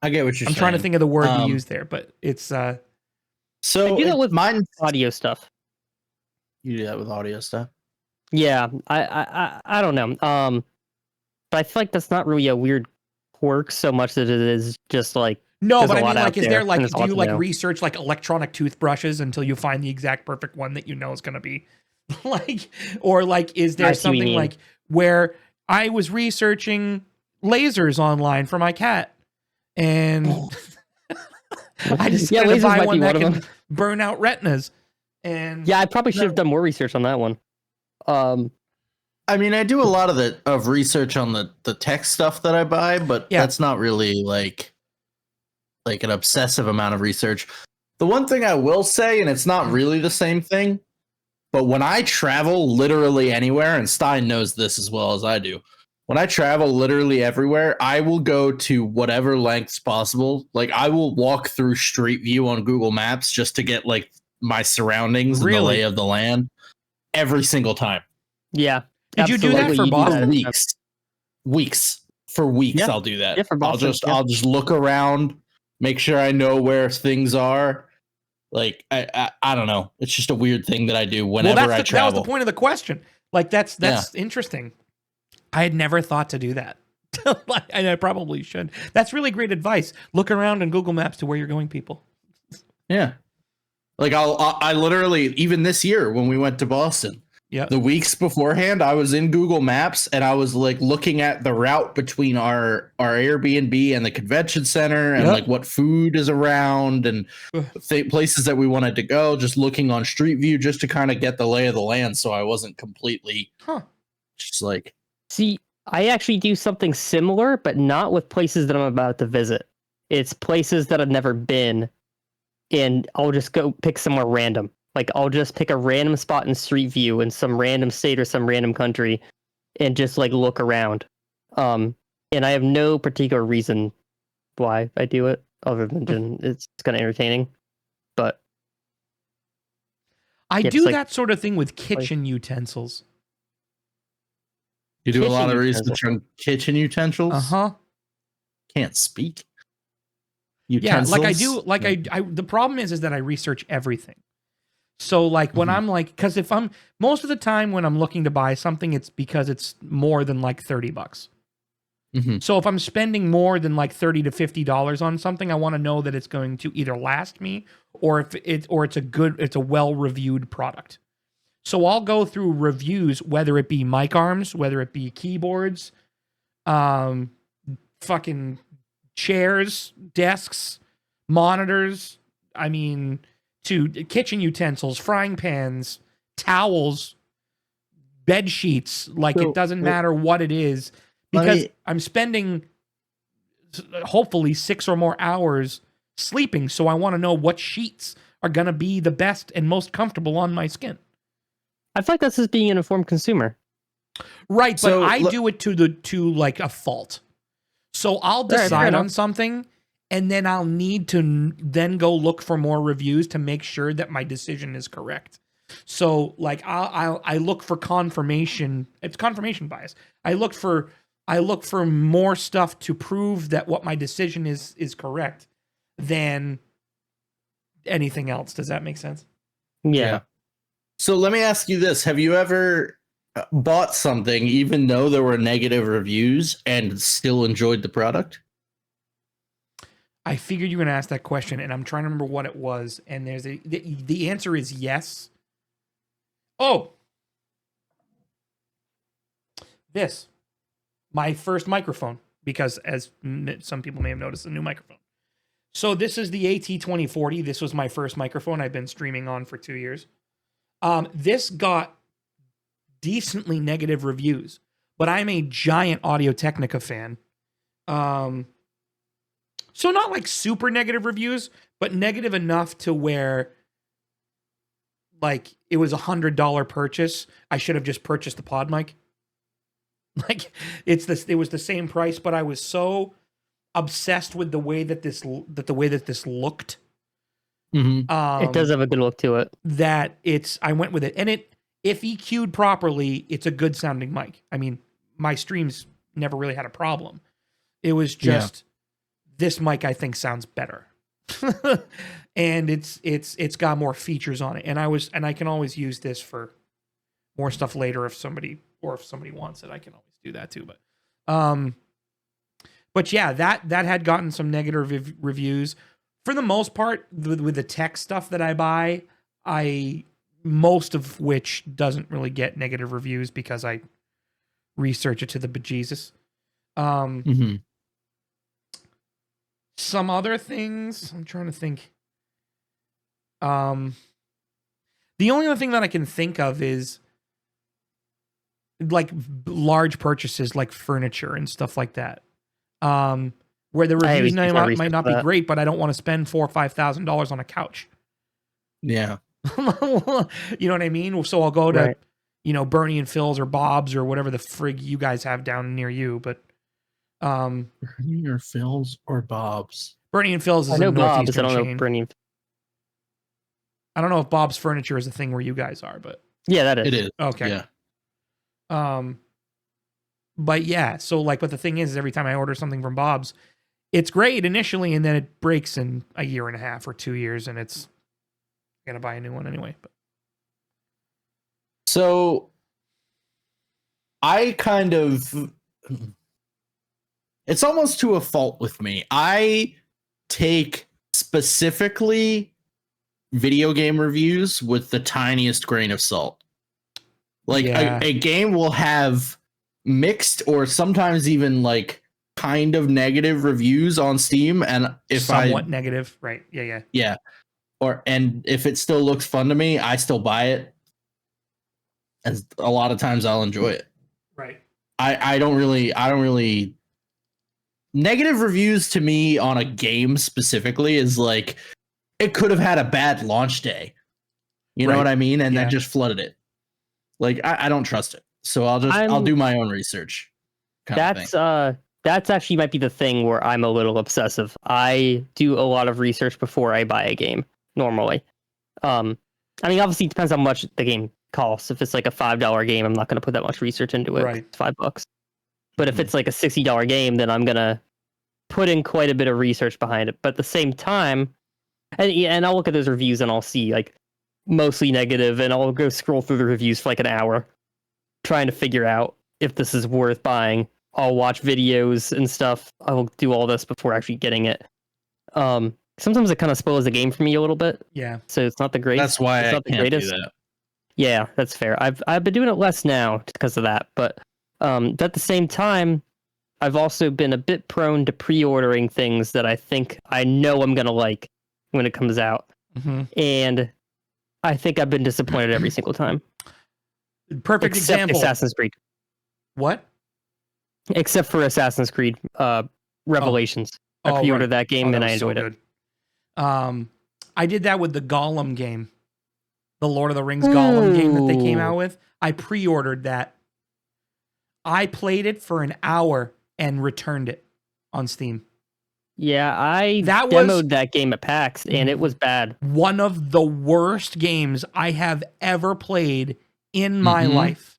I get what you're saying. I'm trying to think of the word to use there, but it's So I do that with mine. audio stuff. You do that with audio stuff? Yeah, I don't know. But I feel like that's not really a weird quirk so much that it is just like, no, there's but a I lot mean, out like, is there, there and like, there's a do lot you to like know. research like electronic toothbrushes until you find the exact perfect one that you know is going to be like, or like, is there I see what you something mean. like where I was researching lasers online for my cat, and I decided Yeah, to lasers buy might one be that one of can them. burn out retinas. And Yeah, I probably should have No. done more research on that one. I mean, I do a lot of research on the tech stuff that I buy, but Yeah. that's not really like an obsessive amount of research. The one thing I will say, and it's not really the same thing, but when I travel literally anywhere, and Stein knows this as well as I do, when I travel literally everywhere, I will go to whatever lengths possible. Like I will walk through Street View on Google Maps just to get like my surroundings and the Really? lay of the land every single time. Yeah. Did you do that absolutely, for you do Boston? every time. Weeks. For weeks, Yeah. I'll do that. Yeah, for Boston, yeah. I'll just look around, make sure I know where things are. Like I don't know. It's just a weird thing that I do whenever I that was travel. the point of the question. Like that's Yeah. interesting. I had never thought to do that. And I probably should. That's really great advice. Look around on Google Maps to where you're going, people. Yeah. Like I literally, even this year when we went to Boston, Yeah. the weeks beforehand, I was in Google Maps and I was like looking at the route between our Airbnb and the convention center and Yep. like what food is around and places that we wanted to go, just looking on Street View just to kind of get the lay of the land. So I wasn't completely just like. See, I actually do something similar, but not with places that I'm about to visit. It's places that I've never been, and I'll just go pick somewhere random. Like, I'll just pick a random spot in Street View in some random state or some random country and just, like, look around. And I have no particular reason why I do it, other than it's kind of entertaining. But I Yeah, do it's like- that sort of thing with kitchen utensils. You do a Kitchen lot of utensils. research on kitchen utensils. Uh-huh. Can't speak. Yeah, like I Utensils? do, like I the problem is that I research everything. So like when I'm like, because if I'm most of the time when I'm looking to buy something, it's because it's more than like $30. Mhm. So if I'm spending more than like $30 to $50 on something, I want to know that it's going to either last me or it's a well-reviewed product. So I'll go through reviews, whether it be mic arms, whether it be keyboards, fucking chairs, desks, monitors. I mean, to kitchen utensils, frying pans, towels, bed sheets. Like So, it doesn't matter what it is, because I'm spending hopefully 6 or more hours sleeping. So I want to know what sheets are going to be the best and most comfortable on my skin. I feel like that's just being an informed consumer. Right, but So, I look- do it to like a fault. So I'll right, fair decide on enough. something, and then I'll need to then go look for more reviews to make sure that my decision is correct. So like I look for confirmation. It's confirmation bias. I look for more stuff to prove that what my decision is correct than anything else. Does that make sense? Yeah. So let me ask you this. Have you ever bought something even though there were negative reviews and still enjoyed the product? I figured you were going to ask that question, and I'm trying to remember what it was. And the answer is yes. Oh, my first microphone, because as some people may have noticed, a new microphone. So this is the AT2040. This was my first microphone I've been streaming on for 2 years. This got decently negative reviews, but I'm a giant Audio-Technica fan. So not like super negative reviews, but negative enough to where like it was $100 purchase. I should have just purchased the pod mic. Like it was the same price, but I was so obsessed with the way that this looked. Mm-hmm. It does have a good look to it. That I went with it, and if EQ'd properly, it's a good sounding mic. I mean, my streams never really had a problem. It was just this mic I think sounds better. And it's got more features on it. And I can always use this for more stuff later if somebody wants it. I can always do that too. But yeah, that had gotten some negative reviews. For the most part, with the tech stuff that I buy, most of which doesn't really get negative reviews because I research it to the bejesus. Mm-hmm. Some other things, I'm trying to think. The only other thing that I can think of is like large purchases like furniture and stuff like that. Where the I reviews always use my might research not for be that. great, but I don't want to spend $4,000 or $5,000 on a couch. Yeah. You know what I mean? So I'll go to, Right. Bernie and Phil's or Bob's or whatever the frig you guys have down near you. But Or Phil's or Bob's. Bernie and Phil's I is a know Bob's. I northeastern don't know chain. Bernie. I don't know if Bob's Furniture is a thing where you guys are, but Yeah, that is. It is. okay. Yeah. But yeah, so like, but the thing is every time I order something from Bob's, it's great initially, and then it breaks in a year and a half or 2 years, and it's gonna buy a new one anyway. But So I kind of, it's almost to a fault with me. I take specifically video game reviews with the tiniest grain of salt. Like Yeah. a game will have mixed or sometimes even like kind of negative reviews on Steam, and if somewhat negative, right? Yeah. and if it still looks fun to me, I still buy it. And a lot of times I'll enjoy it. Right. I don't really negative reviews to me on a game specifically is like it could have had a bad launch day. You know Right. what I mean? And Yeah. that just flooded it. Like I don't trust it. So I'll do my own research. That's actually might be the thing where I'm a little obsessive. I do a lot of research before I buy a game normally. I mean, obviously it depends how much the game costs. If it's like a $5 game, I'm not going to put that much research into it. Right. It's $5. But if it's like a $60 game, then I'm going to put in quite a bit of research behind it. But at the same time, and I'll look at those reviews and I'll see like mostly negative, and I'll go scroll through the reviews for like an hour trying to figure out if this is worth buying. I'll watch videos and stuff. I'll do all this before actually getting it. Sometimes it kind of spoils the game for me a little bit, Yeah. so it's not the greatest. That's why it's I not the can't greatest. do that. Yeah, that's fair. I've been doing it less now because of that, but at the same time, I've also been a bit prone to pre-ordering things that I think I know I'm gonna like when it comes out, Mm-hmm. and I think I've been disappointed every single time. Perfect Except example. Assassin's Creed. What? Except for Assassin's Creed Revelations. I Oh, pre-ordered right. that game Oh, and that I was so enjoyed it. good. I did that with the Gollum game, the Lord of the Rings Gollum game that they came Ooh. out with. I pre-ordered that. I played it for an hour and returned it on Steam. Yeah, I That was- demoed that game at PAX and it was bad. One of the worst games I have ever played in my Mhm. life.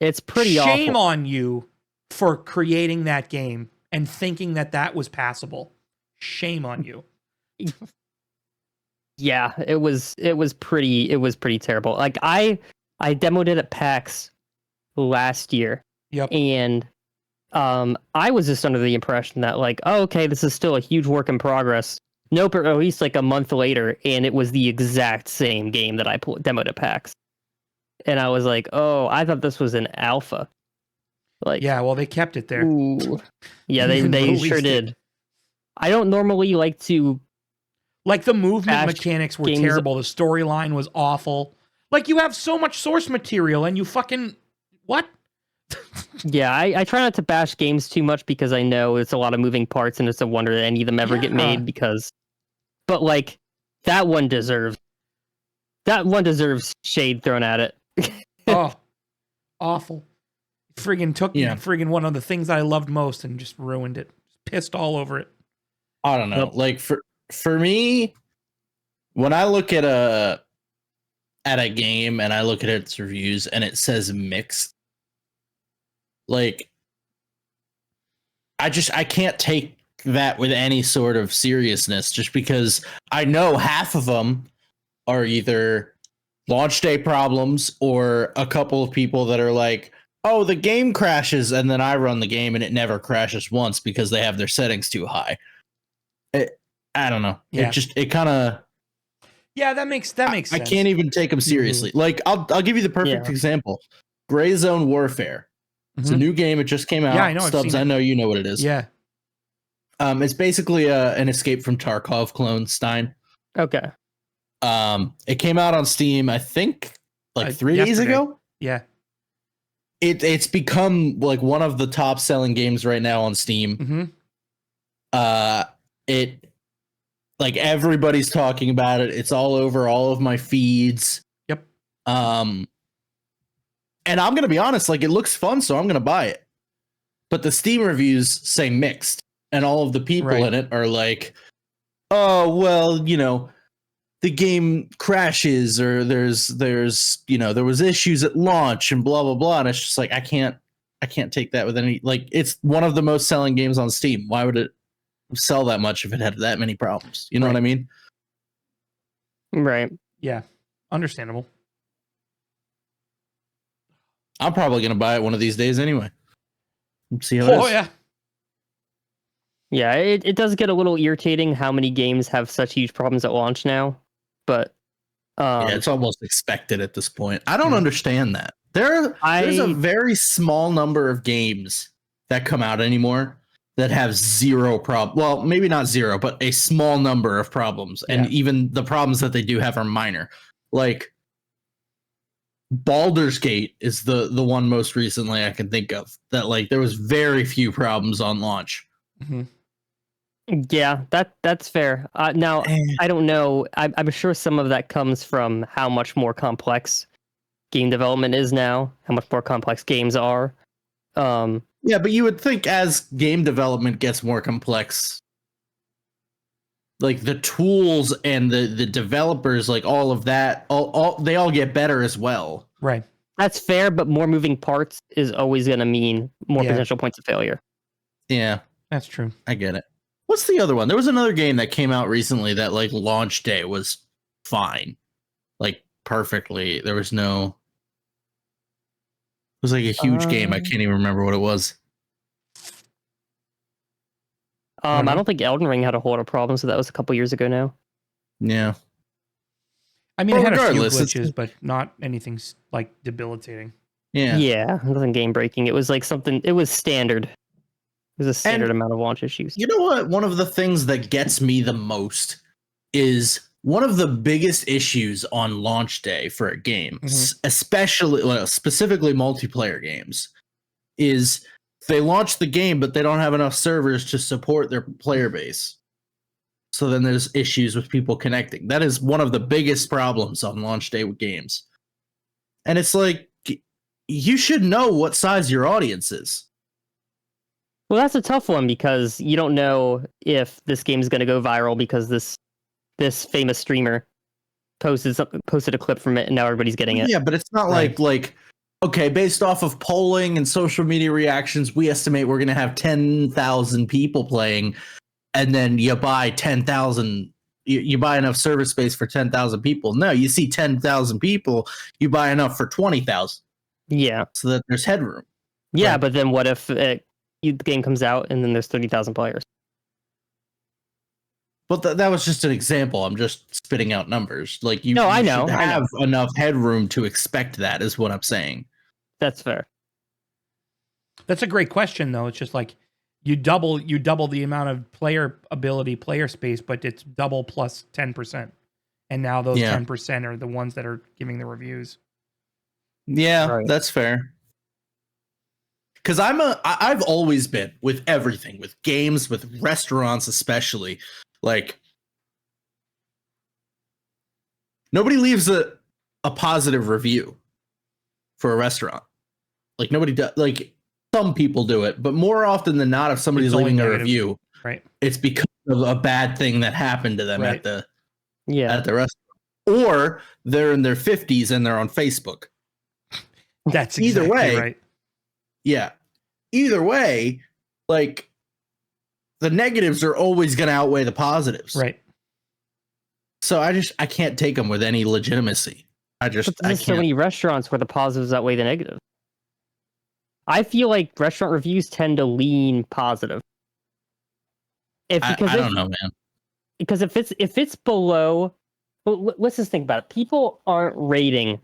It's pretty Shame awful. on you for creating that game and thinking that that was passable. Shame on you. Yeah, it was pretty terrible. Like I demoed it at PAX last year, Yep. and I was just under the impression that like, oh, okay, this is still a huge work in progress. Nope, at least like a month later, and it was the exact same game that I demoed at PAX, and I was like, oh, I thought this was an alpha. Like, Yeah, well, they kept it there. ooh, yeah, they And sure released it. did. I don't normally like to. Like the movement Bash mechanics were games- terrible. The storyline was awful. Like you have so much source material and you fucking what? Yeah, I try not to bash games too much because I know it's a lot of moving parts and it's a wonder that any of them ever get Yeah. made but like that one deserves shade thrown at it. Oh, awful. Friggin' took Yeah. friggin' one of the things I loved most and just ruined it. Pissed all over it. I don't know. Nope. Like for me, when I look at a game and I look at its reviews and it says mixed, like I can't take that with any sort of seriousness just because I know half of them are either launch day problems or a couple of people that are like, oh, the game crashes, and then I run the game and it never crashes once because they have their settings too high. I don't know. Yeah. It kind of. Yeah, that makes sense. I can't even take them seriously. Like I'll give you the perfect Yeah. example. Gray Zone Warfare. It's a Mhm. new game. It just came out. Yeah, I know, I've Stubbs, seen it. I know you know what it is. Yeah. It's basically an Escape from Tarkov clone, Stein. Okay. It came out on Steam, I think, like 3 days yesterday. ago. Yeah. It's become like one of the top selling games right now on Steam. Mm-hmm. It like everybody's talking about it. It's all over all of my feeds. Yep. And I'm gonna be honest, like it looks fun, so I'm gonna buy it. But the Steam reviews say mixed, and all of the people in it are like, "Oh, well, you know, the game crashes, or there's you know there was issues at launch, and blah blah blah." And it's just like I can't take that with any, like, it's one of the most selling games on Steam. Why would it sell that much if it had that many problems? You know what I mean? Right. Yeah. Understandable. I'm probably gonna buy it one of these days anyway. See how it is. Yeah. Yeah, it does get a little irritating how many games have such huge problems at launch now, but Yeah, it's almost expected at this point. I don't understand that. There's a very small number of games that come out anymore that have zero problem. Well, maybe not zero, but a small number of problems, and even the problems that they do have are minor. Like Baldur's Gate is the one most recently I can think of that, like, there was very few problems on launch. Mm-hmm. Yeah, that's fair. Now, I don't know. I'm sure some of that comes from how much more complex game development is now, how much more complex games are. Yeah, but you would think as game development gets more complex, like the tools and the developers, like all of that, they all get better as well. Right. That's fair, but more moving parts is always going to mean more potential points of failure. Yeah, that's true. I get it. What's the other one? There was another game that came out recently that, like, launch day was fine, like perfectly. There was no. It was like a huge game. I can't even remember what it was. I don't think Elden Ring had a whole lot of problems, so that was a couple years ago now. Yeah. I mean, it had a few glitches, but not anything like debilitating. Yeah. Yeah, nothing game breaking. It was like something. It was standard. It was a standard amount of launch issues. You know what? One of the things that gets me the most is one of the biggest issues on launch day for a game, especially specifically multiplayer games, is they launch the game, but they don't have enough servers to support their player base. So then there's issues with people connecting. That is one of the biggest problems on launch day with games. And it's like, you should know what size your audience is. Well, that's a tough one because you don't know if this game is going to go viral because this famous streamer posted a clip from it and now everybody's getting it. Yeah, but it's not like okay, based off of polling and social media reactions, we estimate we're going to have 10,000 people playing, and then you buy 10,000. You buy enough server space for 10,000 people. No, you see 10,000 people, you buy enough for 20,000. Yeah, so that there's headroom. Yeah, but then what if the game comes out and then there's 30,000 players? But that was just an example. I'm just spitting out numbers. Like you, I should have enough headroom to expect that. Is what I'm saying. That's fair. That's a great question, though. It's just like you double the amount of player space, but it's double plus 10%, and now those 10% are the ones that are giving the reviews. Yeah, that's fair. Because I've always been with everything, with games, with restaurants, especially. Like, nobody leaves a positive review for a restaurant. Like, nobody does. Like, some people do it, but more often than not, if somebody's leaving a review, it's because of a bad thing that happened to them at the restaurant, or they're in their 50s and they're on Facebook. That's exactly right. Yeah. Either way, like, the negatives are always going to outweigh the positives. Right. So I can't take them with any legitimacy. I can't. So many restaurants where the positives outweigh the negatives. I feel like restaurant reviews tend to lean positive. I don't know, man. Because if it's below, well, let's just think about it. People aren't rating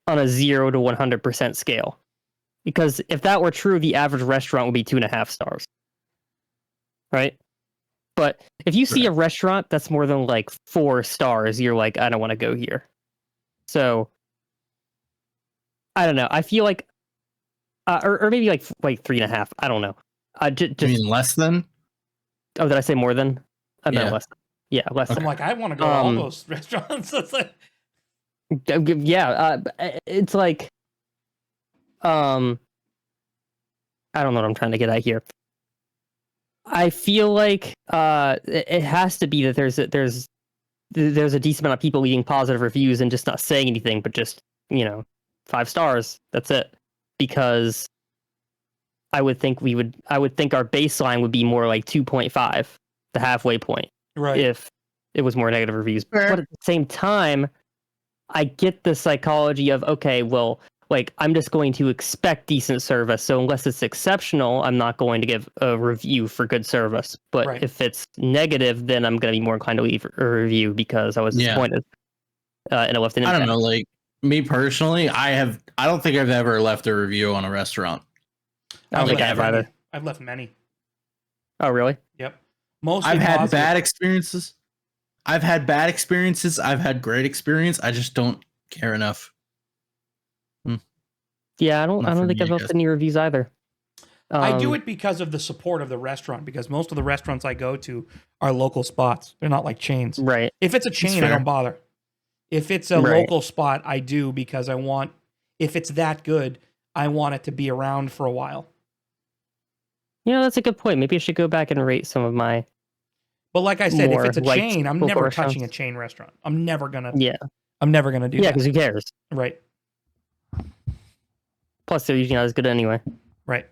on a 0 to 100% scale. Because if that were true, the average restaurant would be 2.5 stars. Right? But if you see a restaurant that's more than like 4 stars, you're like, I don't want to go here. So I don't know. I feel like, or maybe like 3.5. I don't know. Just You mean less than? oh, did I say more than? I meant Yeah. less. Yeah, less. I'm Than. like, I want to go to all those restaurants. It's like, Yeah, it's like, I don't know what I'm trying to get at here. I feel like it has to be that there's a decent amount of people leaving positive reviews and just not saying anything, but just 5 stars. That's it. Because I would think our baseline would be more like 2.5, the halfway point, right. if it was more negative reviews. Fair. But at the same time, I get the psychology of, okay, well, like, I'm just going to expect decent service. So unless it's exceptional, I'm not going to give a review for good service. But Right. if it's negative, then I'm going to be more inclined to leave a review because I was disappointed. And I left an I impact. don't know. Like me personally, I don't think I've ever left a review on a restaurant. I don't think I have either. I've left many. Oh, really? Yep. Mostly I've had positive. bad experiences. I've had bad experiences. I've had great experience. I just don't care enough. Yeah, I don't Not for think me, I've I left guess. any reviews either. I do it because of the support of the restaurant, because most of the restaurants I go to are local spots. They're not like chains. Right. If it's a chain, I fair. don't bother. If it's a Right. local spot, I do, because I want, if it's that good, I want it to be around for a while. That's a good point. Maybe I should go back and rate some of my. But like I said, if More it's a liked chain, I'm local never restaurants. touching a chain restaurant. I'm never gonna Yeah. do Yeah, that. because who cares? Right. Plus, they're usually not as good anyway. Right.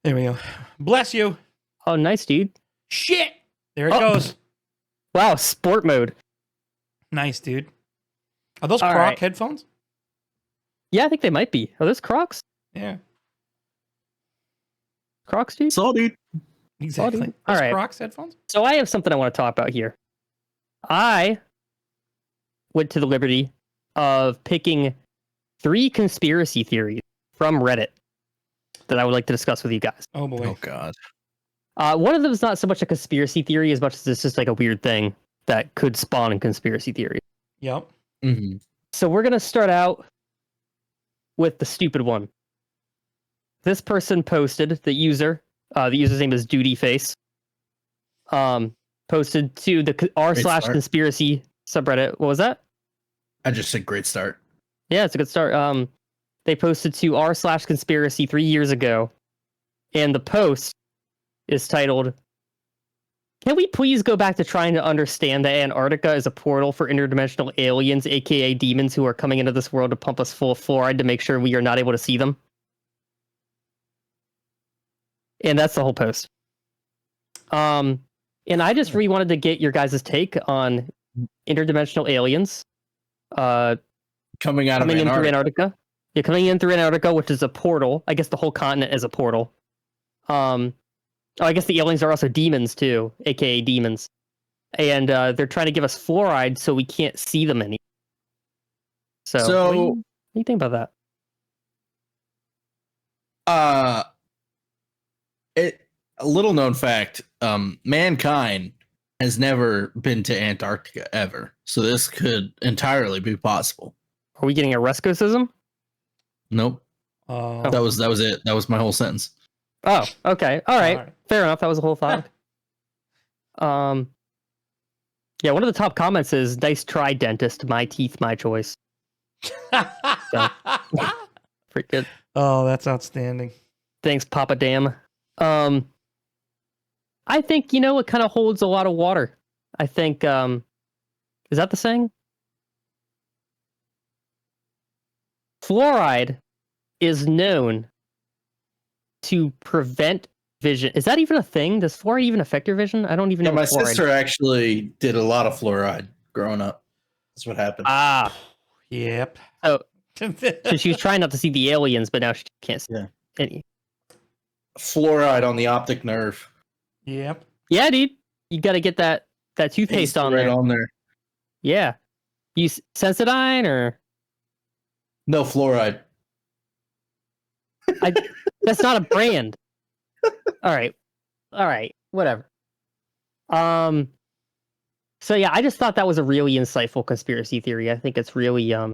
There we go. Bless you. Oh, nice, dude. Shit. There it Oh. goes. Wow, sport mode. Nice, dude. Are those All Croc right. headphones? Yeah, I think they might be. Are those Crocs? Yeah, Crocs, dude? So, dude. exactly. dude. Those All right. Crocs headphones? So I have something I want to talk about here. I went to the liberty of picking 3 conspiracy theories from Reddit that I would like to discuss with you guys. Oh boy. Oh God. One of them is not so much a conspiracy theory as much as it's just like a weird thing that could spawn a conspiracy theory. Yep. Mm-hmm. So we're going to start out with the stupid one. This person posted, the user's name is Dutyface, posted to the r/conspiracy subreddit. What was that? I just said great start. Yeah, it's a good start. They posted to r/conspiracy 3 years ago, and the post is titled, "Can we please go back to trying to understand that Antarctica is a portal for interdimensional aliens, aka demons, who are coming into this world to pump us full of fluoride to make sure we are not able to see them?" And that's the whole post. And I just really wanted to get your guys' take on interdimensional aliens Coming out coming of in through Antarctica. Antarctica. Yeah, coming in through Antarctica, which is a portal. I guess the whole continent is a portal. I guess the aliens are also demons too, aka demons. And they're trying to give us fluoride so we can't see them anymore. So, what do you think about that? A little known fact, mankind has never been to Antarctica ever. So this could entirely be possible. Are we getting a Rescosism? Nope. Oh. That was it. That was my whole sentence. Oh, okay. All right. All right. Fair enough. That was the whole thought. Yeah, one of the top comments is, "Nice try, dentist. My teeth, my choice." Pretty good. Oh, that's outstanding. Thanks, Papa Dam. I think, it kind of holds a lot of water. I think, is that the saying? Fluoride is known to prevent vision. Is that even a thing? Does fluoride even affect your vision? I don't even Yeah, know. my what fluoride sister is. actually did a lot of fluoride growing up. That's what happened. Ah, Yep. so she was trying not to see the aliens, but now she can't see Yeah. any. Fluoride on the optic nerve. Yep. Yeah, dude, you got to get that toothpaste Pasted on right there. on there. Yeah, you Sensodyne or No fluoride. That's not a brand. All right, whatever. So yeah, I just thought that was a really insightful conspiracy theory. I think it's really it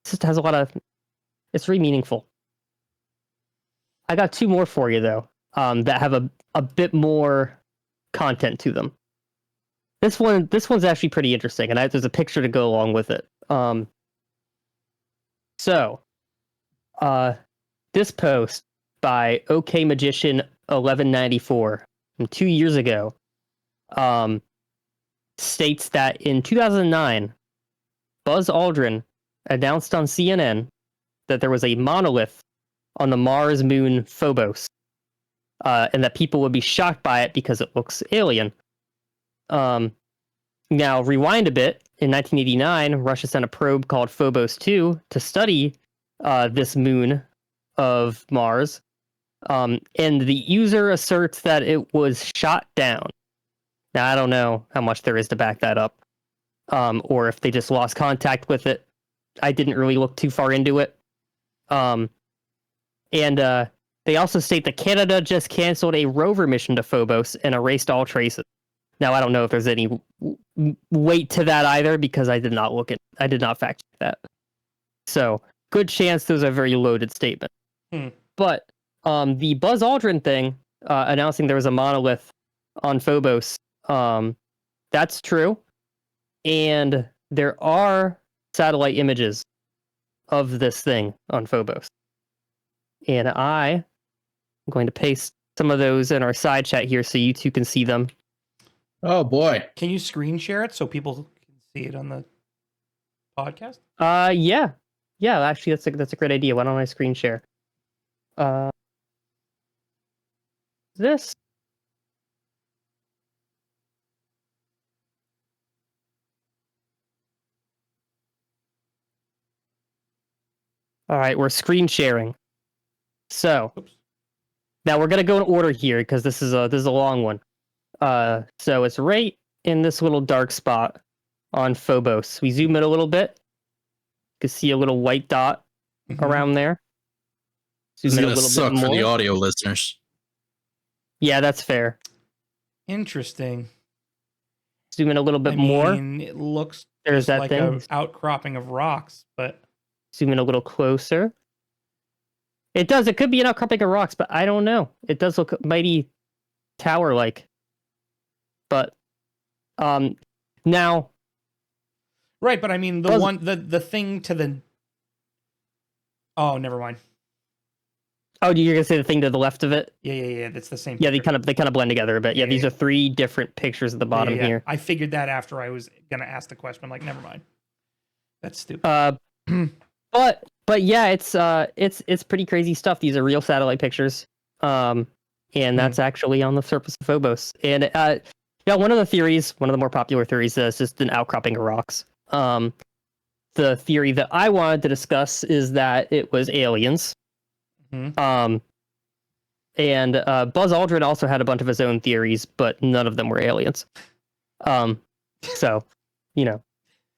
just has a lot of, it's really meaningful. I got two more for you though, that have a bit more content to them. This one's actually pretty interesting, and there's a picture to go along with it. This post by OK Magician 1194 from 2 years ago, states that in 2009, Buzz Aldrin announced on CNN that there was a monolith on the Mars moon Phobos, and that people would be shocked by it because it looks alien. Now, rewind a bit. In 1989, Russia sent a probe called Phobos 2 to study this moon of Mars, and the user asserts that it was shot down. Now, I don't know how much there is to back that up, or if they just lost contact with it. I didn't really look too far into it. And they also state that Canada just canceled a rover mission to Phobos and erased all traces. Now, I don't know if there's any weight to that either, because I did not fact check that. So, good chance those are very loaded statements. But the Buzz Aldrin thing, announcing there was a monolith on Phobos, that's true. And there are satellite images of this thing on Phobos. And I'm going to paste some of those in our side chat here so you two can see them. Oh boy. Can you screen share it so people can see it on the podcast? Yeah. Yeah, actually that's a great idea. Why don't I screen share? This. All right, we're screen sharing. So, now we're gonna go in order here because this is a long one. So it's right in this little dark spot on Phobos. We zoom in a little bit. You can see a little white dot around there. This is Zoom in gonna suck for the audio listeners. Yeah, that's fair. Interesting. Zoom in a little bit more. It looks There's that like thing. an outcropping of rocks, but Zoom in a little closer. It does. It could be an outcropping of rocks, but I don't know. It does look mighty tower-like. But now, right. But I mean, the thing to the. Oh, never mind. Oh, you're gonna say the thing to the left of it? Yeah. That's the same. Yeah, picture. they kind of blend together a bit. Yeah, these are three different pictures at the bottom here. I figured that after I was gonna ask the question. I'm like, never mind. That's stupid. But yeah, it's pretty crazy stuff. These are real satellite pictures, and that's actually on the surface of Phobos. And one of the more popular theories is just an outcropping of rocks. The theory that I wanted to discuss is that it was aliens. And Buzz Aldrin also had a bunch of his own theories, but none of them were aliens. So,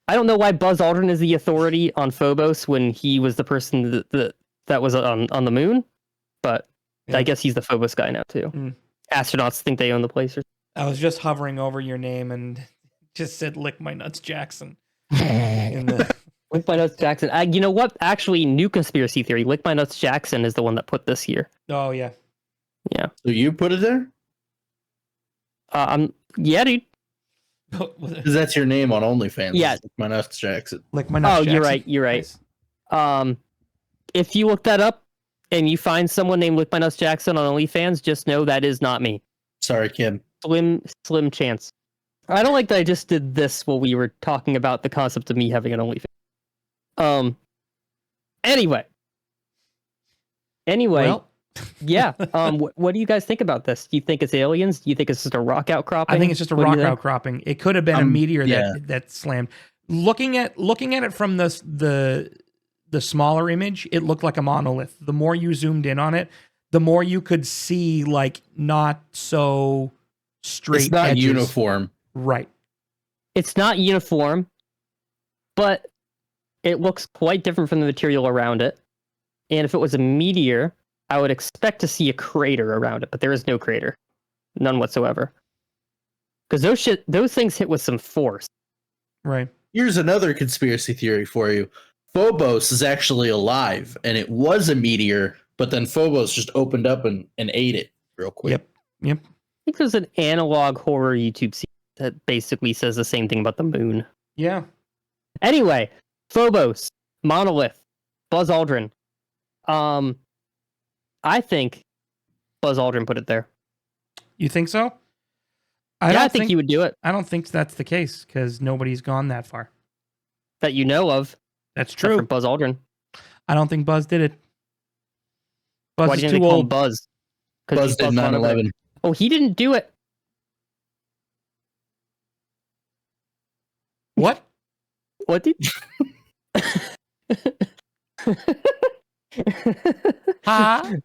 I don't know why Buzz Aldrin is the authority on Phobos when he was the person that was on the moon, but I guess he's the Phobos guy now too. Astronauts think they own the place. I was just hovering over your name and just said "Lick my nuts, Jackson." Lick my nuts, Jackson. You know what? Actually, new conspiracy theory. Lick my nuts, Jackson is the one that put this here. Oh yeah. So you put it there? Yeah, dude. Because that's your name on OnlyFans. Yeah. Lick my nuts, Jackson. Lick my nuts, Jackson. You're right. Nice. If you look that up and you find someone named Lick my nuts, Jackson on OnlyFans, just know that is not me. Sorry, Kim. Slim chance. I don't like that I just did this while we were talking about the concept of me having an OnlyFans. Anyway. Well, yeah. What do you guys think about this? Do you think it's aliens? Do you think it's just a rock outcropping? I think it's just a rock outcropping. It could have been a meteor that slammed. Looking at it from the smaller image, it looked like a monolith. The more you zoomed in on it, the more you could see like not so straight. It's not edges. uniform. Right. It's not uniform, but it looks quite different from the material around it. And if it was a meteor, I would expect to see a crater around it, but there is no crater. None whatsoever. Because those things hit with some force. Right. Here's another conspiracy theory for you. Phobos is actually alive, and it was a meteor, but then Phobos just opened up and ate it real quick. Yep. I think there's an analog horror YouTube series that basically says the same thing about the moon. Yeah. Anyway, Phobos, Monolith, Buzz Aldrin. I think Buzz Aldrin put it there. You think so? I think he would do it. I don't think that's the case because nobody's gone that far. That you know of. That's Except true. for Buzz Aldrin. I don't think Buzz did it. Buzz Why is didn't too they call him old. Buzz? Buzz did 9/11. Oh, he didn't do it. What? What did? Huh?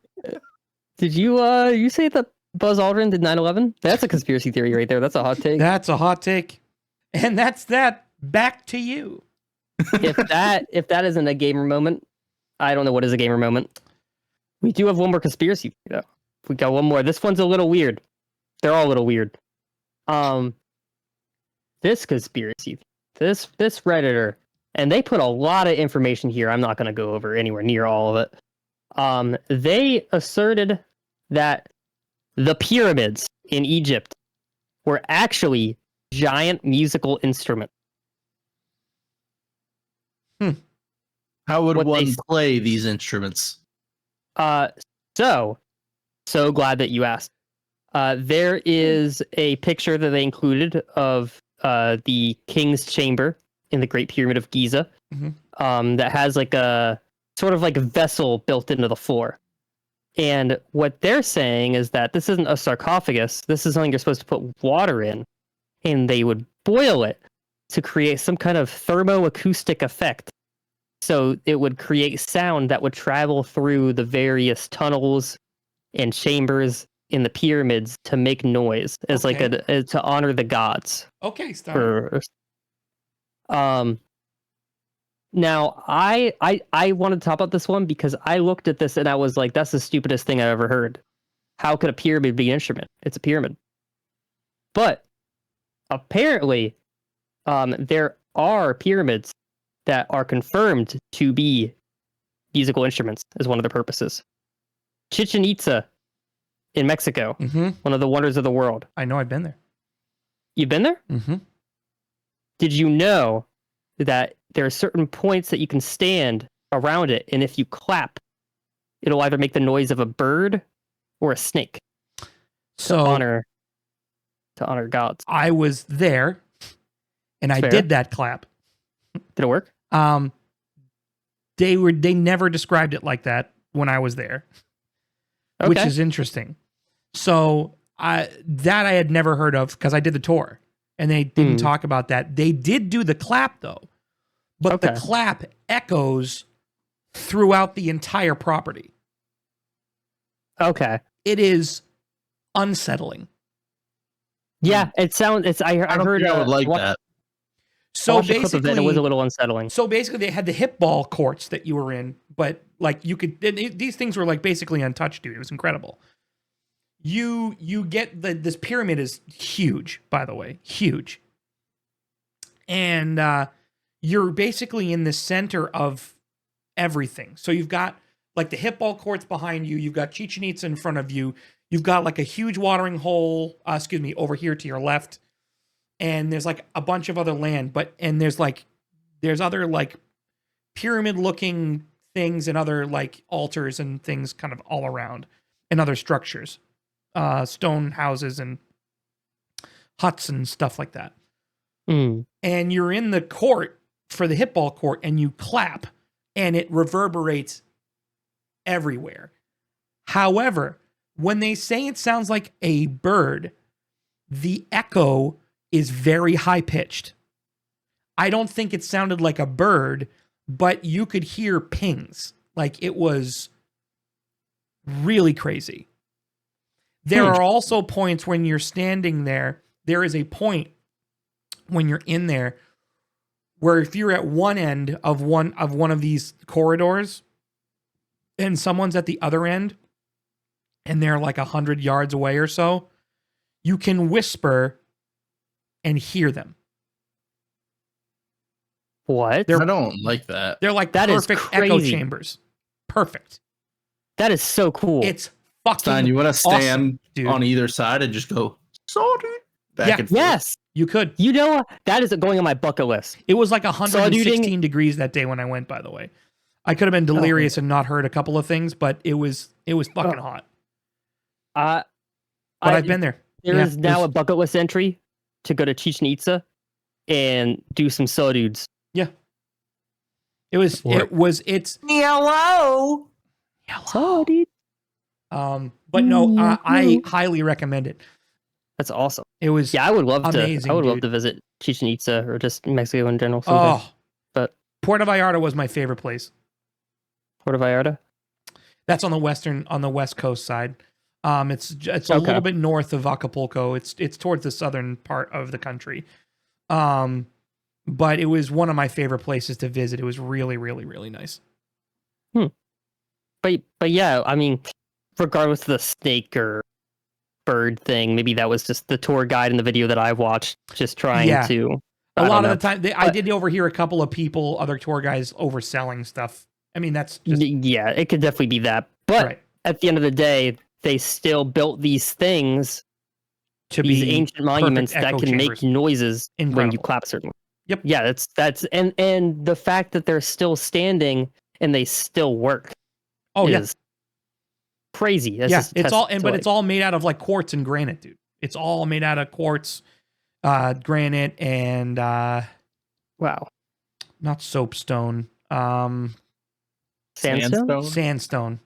Did you say that Buzz Aldrin did 9/11? That's a conspiracy theory right there. That's a hot take. That's a hot take. And that's that. Back to you. if that isn't a gamer moment, I don't know what is a gamer moment. We do have one more conspiracy theory, though. We got one more. This one's a little weird. They're all a little weird. This conspiracy, this Redditor, and they put a lot of information here. I'm not going to go over anywhere near all of it. They asserted that the pyramids in Egypt were actually giant musical instruments. How would What one they- play these instruments? So glad that you asked. There is a picture that they included of the King's Chamber in the Great Pyramid of Giza. That has like a sort of like a vessel built into the floor. And what they're saying is that this isn't a sarcophagus. This is something you're supposed to put water in, and they would boil it to create some kind of thermoacoustic effect. So it would create sound that would travel through the various tunnels and chambers in the pyramids to make noise as like to honor the gods. Okay, stop. Now I wanted to talk about this one because I looked at this and I was like, that's the stupidest thing I've ever heard. How could a pyramid be an instrument? It's a pyramid. But apparently, there are pyramids that are confirmed to be musical instruments as one of their purposes. Chichen Itza in Mexico, one of the wonders of the world. I know, I've been there. You've been there? Did you know that there are certain points that you can stand around it, and if you clap, it'll either make the noise of a bird or a snake So to honor gods. I was there, and I Fair. did that clap. Did it work? They never described it like that when I was there, which is interesting. So I had never heard of because I did the tour, and they didn't talk about that. They did do the clap though, but the clap echoes throughout the entire property. Okay. It is unsettling. Yeah, it sounds. I heard. I would like that. So basically, it was a little unsettling. So basically, they had the hip ball courts that you were in, but like you could, these things were like basically untouched, dude. It was incredible. You get this pyramid is huge, by the way, huge, and you're basically in the center of everything. So you've got like the hip ball courts behind you. You've got Chichen Itza in front of you. You've got like a huge watering hole. Over here to your left. And there's like a bunch of other land, there's other like pyramid looking things and other like altars and things kind of all around, and other structures, stone houses and huts and stuff like that. And you're in the court for the hip ball court, and you clap, and it reverberates everywhere. However, when they say it sounds like a bird, the echo is very high pitched. I don't think it sounded like a bird, but you could hear pings. Like it was really crazy. There are also points when you're standing there. There is a point when you're in there where if you're at one end of one of these corridors, and someone's at the other end and they're like 100 yards away or so, you can whisper and hear them. What? I don't like that. They're like That is perfect echo crazy. chambers. Perfect. That is so cool. It's fucking Stein, you want to stand awesome, dude. on either side and just go, sorry, back Yeah. and forth. Yes. You could. You know what? That is going on my bucket list. It was like 116 Sawduding- degrees that day when I went, by the way. I could have been delirious and not heard a couple of things, but it was fucking hot. But I've been there. There Yeah, is it now was- a bucket list entry to go to Chichen Itza and do some Sawdudes. It's Yellow. Sawdude. but no, I highly recommend it. That's awesome. It was Yeah, I would love amazing, to. I would love dude. to visit Chichen Itza or just Mexico in general. Someday. But Puerto Vallarta was my favorite place. Puerto Vallarta. That's on the west coast side. It's a Okay. little bit north of Acapulco. It's towards the southern part of the country. But it was one of my favorite places to visit. It was really, really, really nice. But yeah, I mean, regardless of the snake or bird thing, maybe that was just the tour guide in the video that I watched, just trying Yeah. to. A I lot don't of the time, I But- did overhear a couple of people, other tour guys, overselling stuff. I mean, that's just Yeah, it could definitely be that. But right at the end of the day, they still built these things, to these be ancient monuments that echo can chambers. make noises when you Incredible. clap a certain way. Yep. Yeah, that's and the fact that they're still standing and they still work Oh yeah, is crazy. That's yeah. just a It's all, testament to, but like, it's all made out of like quartz and granite, dude. It's all made out of quartz, granite, and wow. not soapstone, Sandstone? sandstone.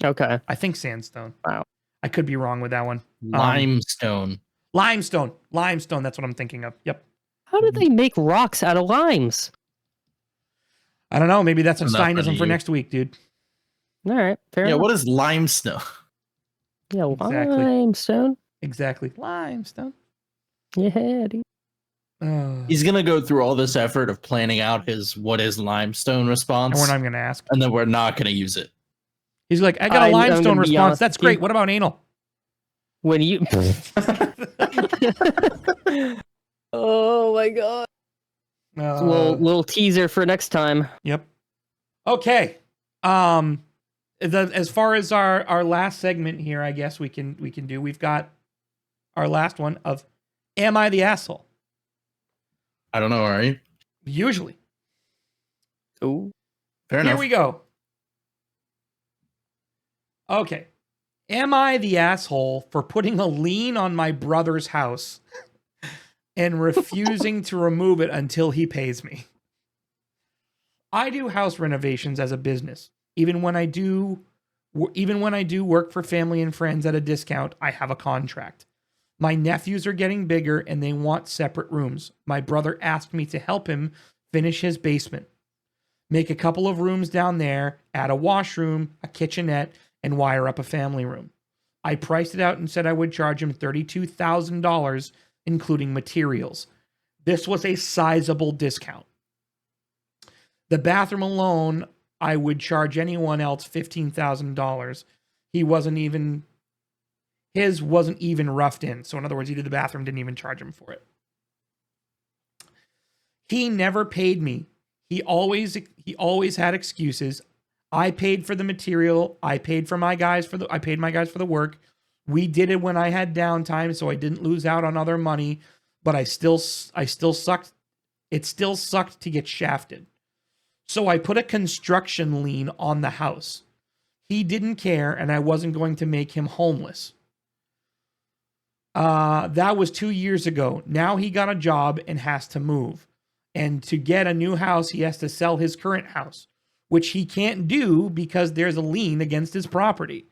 Okay. I think sandstone. Wow. I could be wrong with that one. Limestone. Limestone. That's what I'm thinking of. Yep. How do they make rocks out of limes? I don't know. Maybe that's a Enough out Steinism of for you. next week, dude. All right, fair Yeah, enough. what is limestone? Yeah, Exactly. limestone. Exactly. Limestone. Yeah, dude. And He's gonna go through all this effort of planning out his what is limestone response, we're not going to ask. and then we're not gonna use it. He's like, I got a I'm limestone gonna be response. honest That's with you. great. What about anal? When you Oh my god. Little teaser for next time. Yep. Okay. As far as our last segment here, I guess we can do. We've got our last one of Am I the Asshole? I don't know, are you? Usually. Ooh. Fair Here enough. we go. Okay. Am I the asshole for putting a lien on my brother's house and refusing to remove it until he pays me? I do house renovations as a business. Even when I do work for family and friends at a discount, I have a contract. My nephews are getting bigger and they want separate rooms. My brother asked me to help him finish his basement. Make a couple of rooms down there, add a washroom, a kitchenette, and wire up a family room. I priced it out and said I would charge him $32,000, including materials. This was a sizable discount. The bathroom alone, I would charge anyone else $15,000. His wasn't even roughed in. So in other words, he did the bathroom, didn't even charge him for it. He never paid me. He always had excuses. I paid for the material. I paid my guys for the work. We did it when I had downtime, so I didn't lose out on other money, but I still sucked. It still sucked to get shafted. So I put a construction lien on the house. He didn't care, and I wasn't going to make him homeless. That was 2 years ago. Now he got a job and has to move. And to get a new house, he has to sell his current house, which he can't do because there's a lien against his property.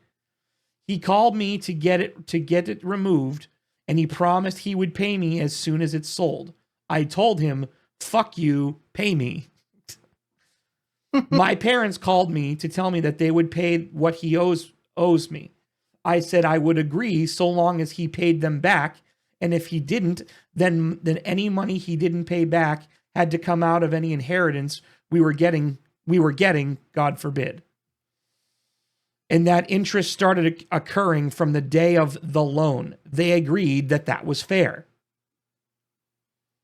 He called me to get it removed, and he promised he would pay me as soon as it's sold. I told him, "Fuck you, pay me." My parents called me to tell me that they would pay what he owes me. I said I would agree so long as he paid them back, and if he didn't, then any money he didn't pay back had to come out of any inheritance we were getting, God forbid. and that interest started occurring from the day of the loan. They agreed that that was fair.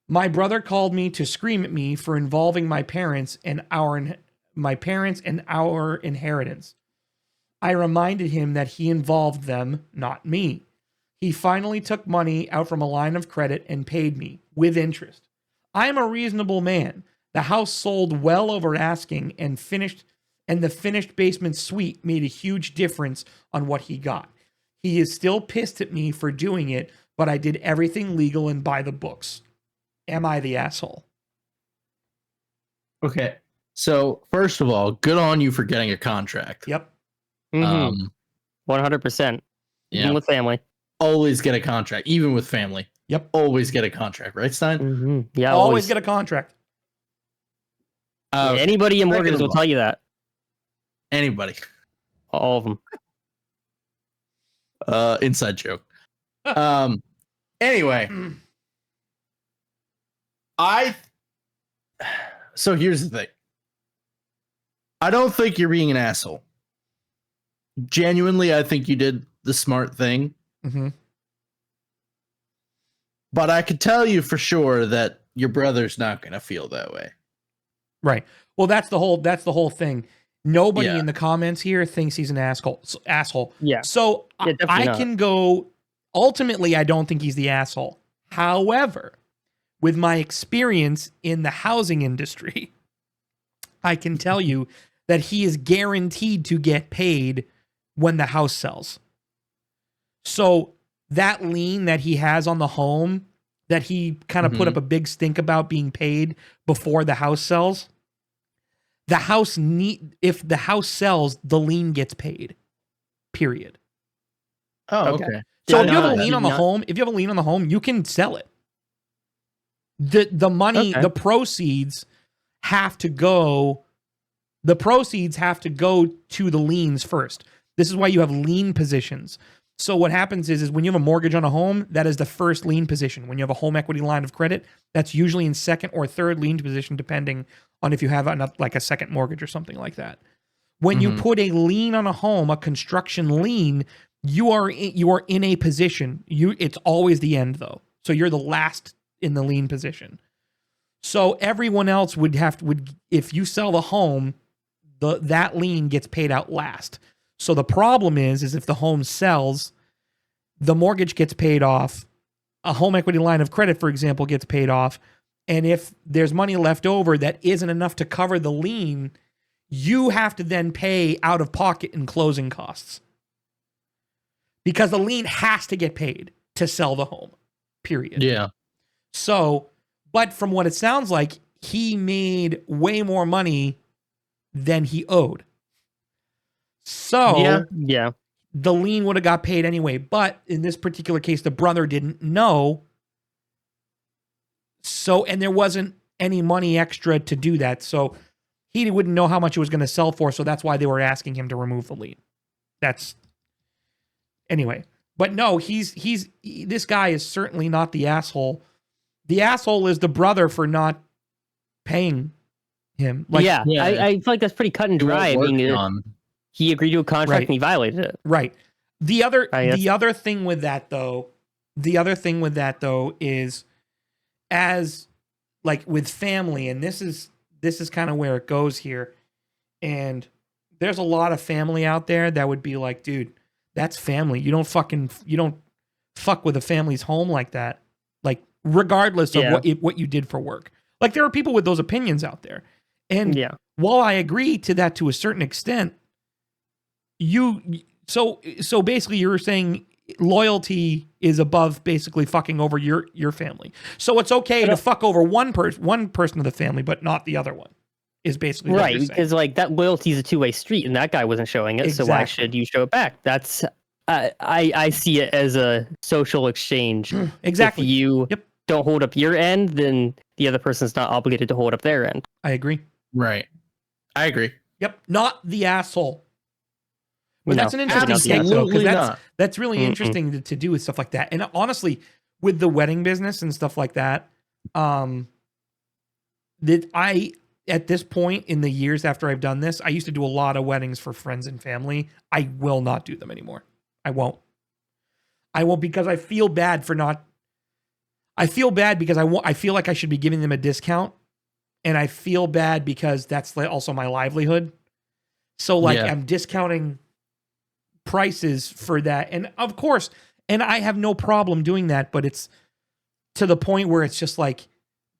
My brother called me to scream at me for involving my parents and our inheritance. I reminded him that he involved them, not me. He finally took money out from a line of credit and paid me with interest. I am a reasonable man. The house sold well over asking and the finished basement suite made a huge difference on what he got. He is still pissed at me for doing it, but I did everything legal and by the books. Am I the asshole? Okay. So, first of all, good on you for getting a contract. Yep. 100%. Even with family. Always get a contract, even with family. Yep. Always get a contract, right, Stein? Yeah. Always get a contract. Anybody in mortgages will tell you that. Anybody. All of them. Inside joke. Anyway. So here's the thing. I don't think you're being an asshole. Genuinely, I think you did the smart thing. Mm-hmm. But I could tell you for sure that your brother's not going to feel that way. Right. Well, that's the whole thing. Nobody in the comments here thinks he's an asshole. Yeah. So I can go. Ultimately, I don't think he's the asshole. However, with my experience in the housing industry, I can tell you that he is guaranteed to get paid when the house sells. So that lien that he has on the home that he kind of put up a big stink about being paid before the house sells, if the house sells, the lien gets paid. Period. Oh, okay. So if you have a lien on the home, you can sell it. The money, the proceeds have to go. The proceeds have to go to the liens first. This is why you have lien positions. So what happens is when you have a mortgage on a home, that is the first lien position. When you have a home equity line of credit, that's usually in second or third lien position, depending on if you have like a second mortgage or something like that. When you put a lien on a home, a construction lien, you are in a position. It's always the end though. So you're the last in the lien position. So everyone else would if you sell the home, that lien gets paid out last. So the problem is if the home sells, the mortgage gets paid off, a home equity line of credit, for example, gets paid off, and if there's money left over that isn't enough to cover the lien, you have to then pay out of pocket in closing costs. Because the lien has to get paid to sell the home, period. Yeah. So, but from what it sounds like, he made way more money than he owed. So, the lien would have got paid anyway. But in this particular case, the brother didn't know. So, and there wasn't any money extra to do that. So, he wouldn't know how much it was going to sell for. So, that's why they were asking him to remove the lien. Anyway. But no, this guy is certainly not the asshole. The asshole is the brother for not paying him. I feel like that's pretty cut and dry. I mean, he agreed to a contract and he violated it. Right. The other thing with that though is as like with family, and this is kind of where it goes here. And there's a lot of family out there that would be like, dude, that's family. You don't fuck with a family's home like that. Like regardless of what you did for work. Like there are people with those opinions out there. And while I agree to that to a certain extent, so basically you're saying loyalty is above basically fucking over your family. So it's okay to fuck over one person of the family, but not the other one. Is basically what you're saying. Because like that loyalty is a two-way street, and that guy wasn't showing it. Exactly. So why should you show it back? That's I see it as a social exchange. Exactly. If you don't hold up your end, then the other person's not obligated to hold up their end. I agree. Right. I agree. Yep. Not the asshole. But that's an interesting take, though, because that's really interesting to do with stuff like that. And honestly, with the wedding business and stuff like that, at this point in the years after I've done this, I used to do a lot of weddings for friends and family. I will not do them anymore. I won't. I won't because I feel bad for not. I feel bad because I feel like I should be giving them a discount, and I feel bad because that's also my livelihood. So like I'm discounting prices for that, and of course, and I have no problem doing that, but it's to the point where it's just like,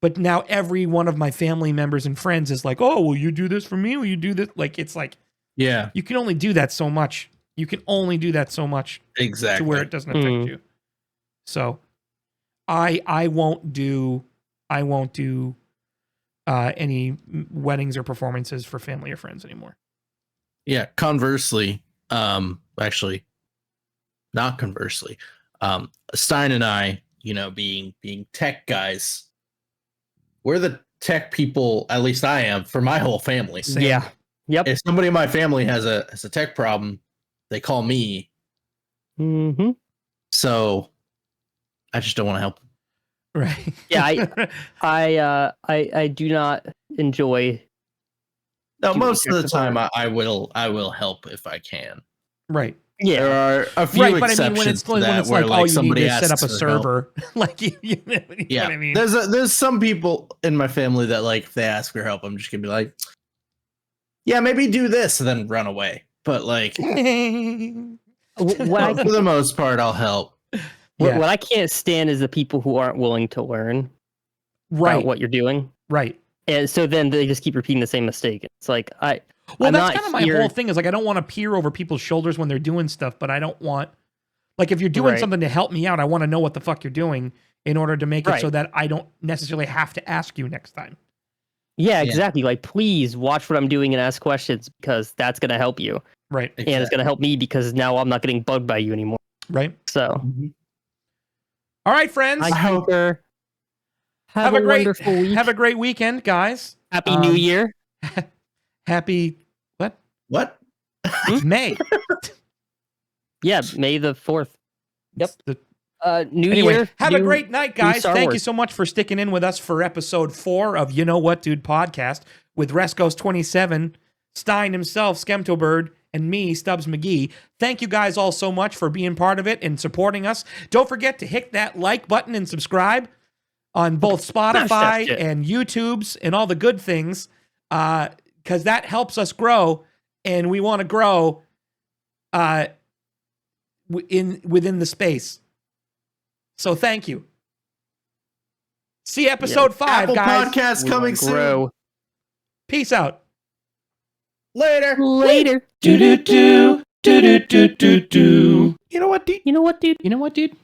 but now every one of my family members and friends is like, oh, will you do this for me? Will you do this? Like, it's like, Yeah, you can only do that so much. You can only do that so much exactly. to where it doesn't affect you. So I won't do any weddings or performances for family or friends anymore. Yeah. Conversely, actually, not conversely, Stein and I, being tech guys, we're the tech people. At least I am for my whole family. Same. Yeah. Yep. If somebody in my family has a tech problem, they call me. Mm-hmm. So I just don't want to help them. Right. Yeah. I do not enjoy. No, doing most of the tech time support. I will help if I can. Right. Yeah. There are a few Right, but I exceptions mean, when it's to that like, where oh, you need somebody to set up asks a for help. server, like you know Yeah, what I mean. there's some people in my family that like if they ask for help, I'm just gonna be like, yeah, maybe do this, and then run away. But like, What for the most part, I'll help. Yeah. what I can't stand is the people who aren't willing to learn Right. about what you're doing. Right. And so then they just keep repeating the same mistake. It's like Well, I'm that's not kind of my here- whole thing is like I don't want to peer over people's shoulders when they're doing stuff, but I don't want like if you're doing Right. something to help me out, I want to know what the fuck you're doing in order to make it so Right. that I don't necessarily have to ask you next time. Yeah, exactly. Like, please watch what I'm doing and ask questions because that's going to help you. Right. And it's going to help me because now I'm not getting bugged by you anymore. Right. So, All right, friends. I hope have a great wonderful week. Have a great weekend, guys. Happy New Year. Happy What? May. Yeah, May the 4th. Yep. New Anyway, Year. have a great night, guys. Star Thank you Wars. so much for sticking in with us for episode 4 of You Know What Dude podcast with Rescos27, Stein himself, Skemtobird, and me, Stubbs McGee. Thank you guys all so much for being part of it and supporting us. Don't forget to hit that like button and subscribe on both Spotify shit. and YouTube's and all the good things because that helps us grow, and we want to grow within the space. So thank you. See episode 5, Apple guys. Podcast coming soon. Grow. Peace out. Later. Later. Do do do do do do do do. You know what, dude? You know what, dude? You know what, dude?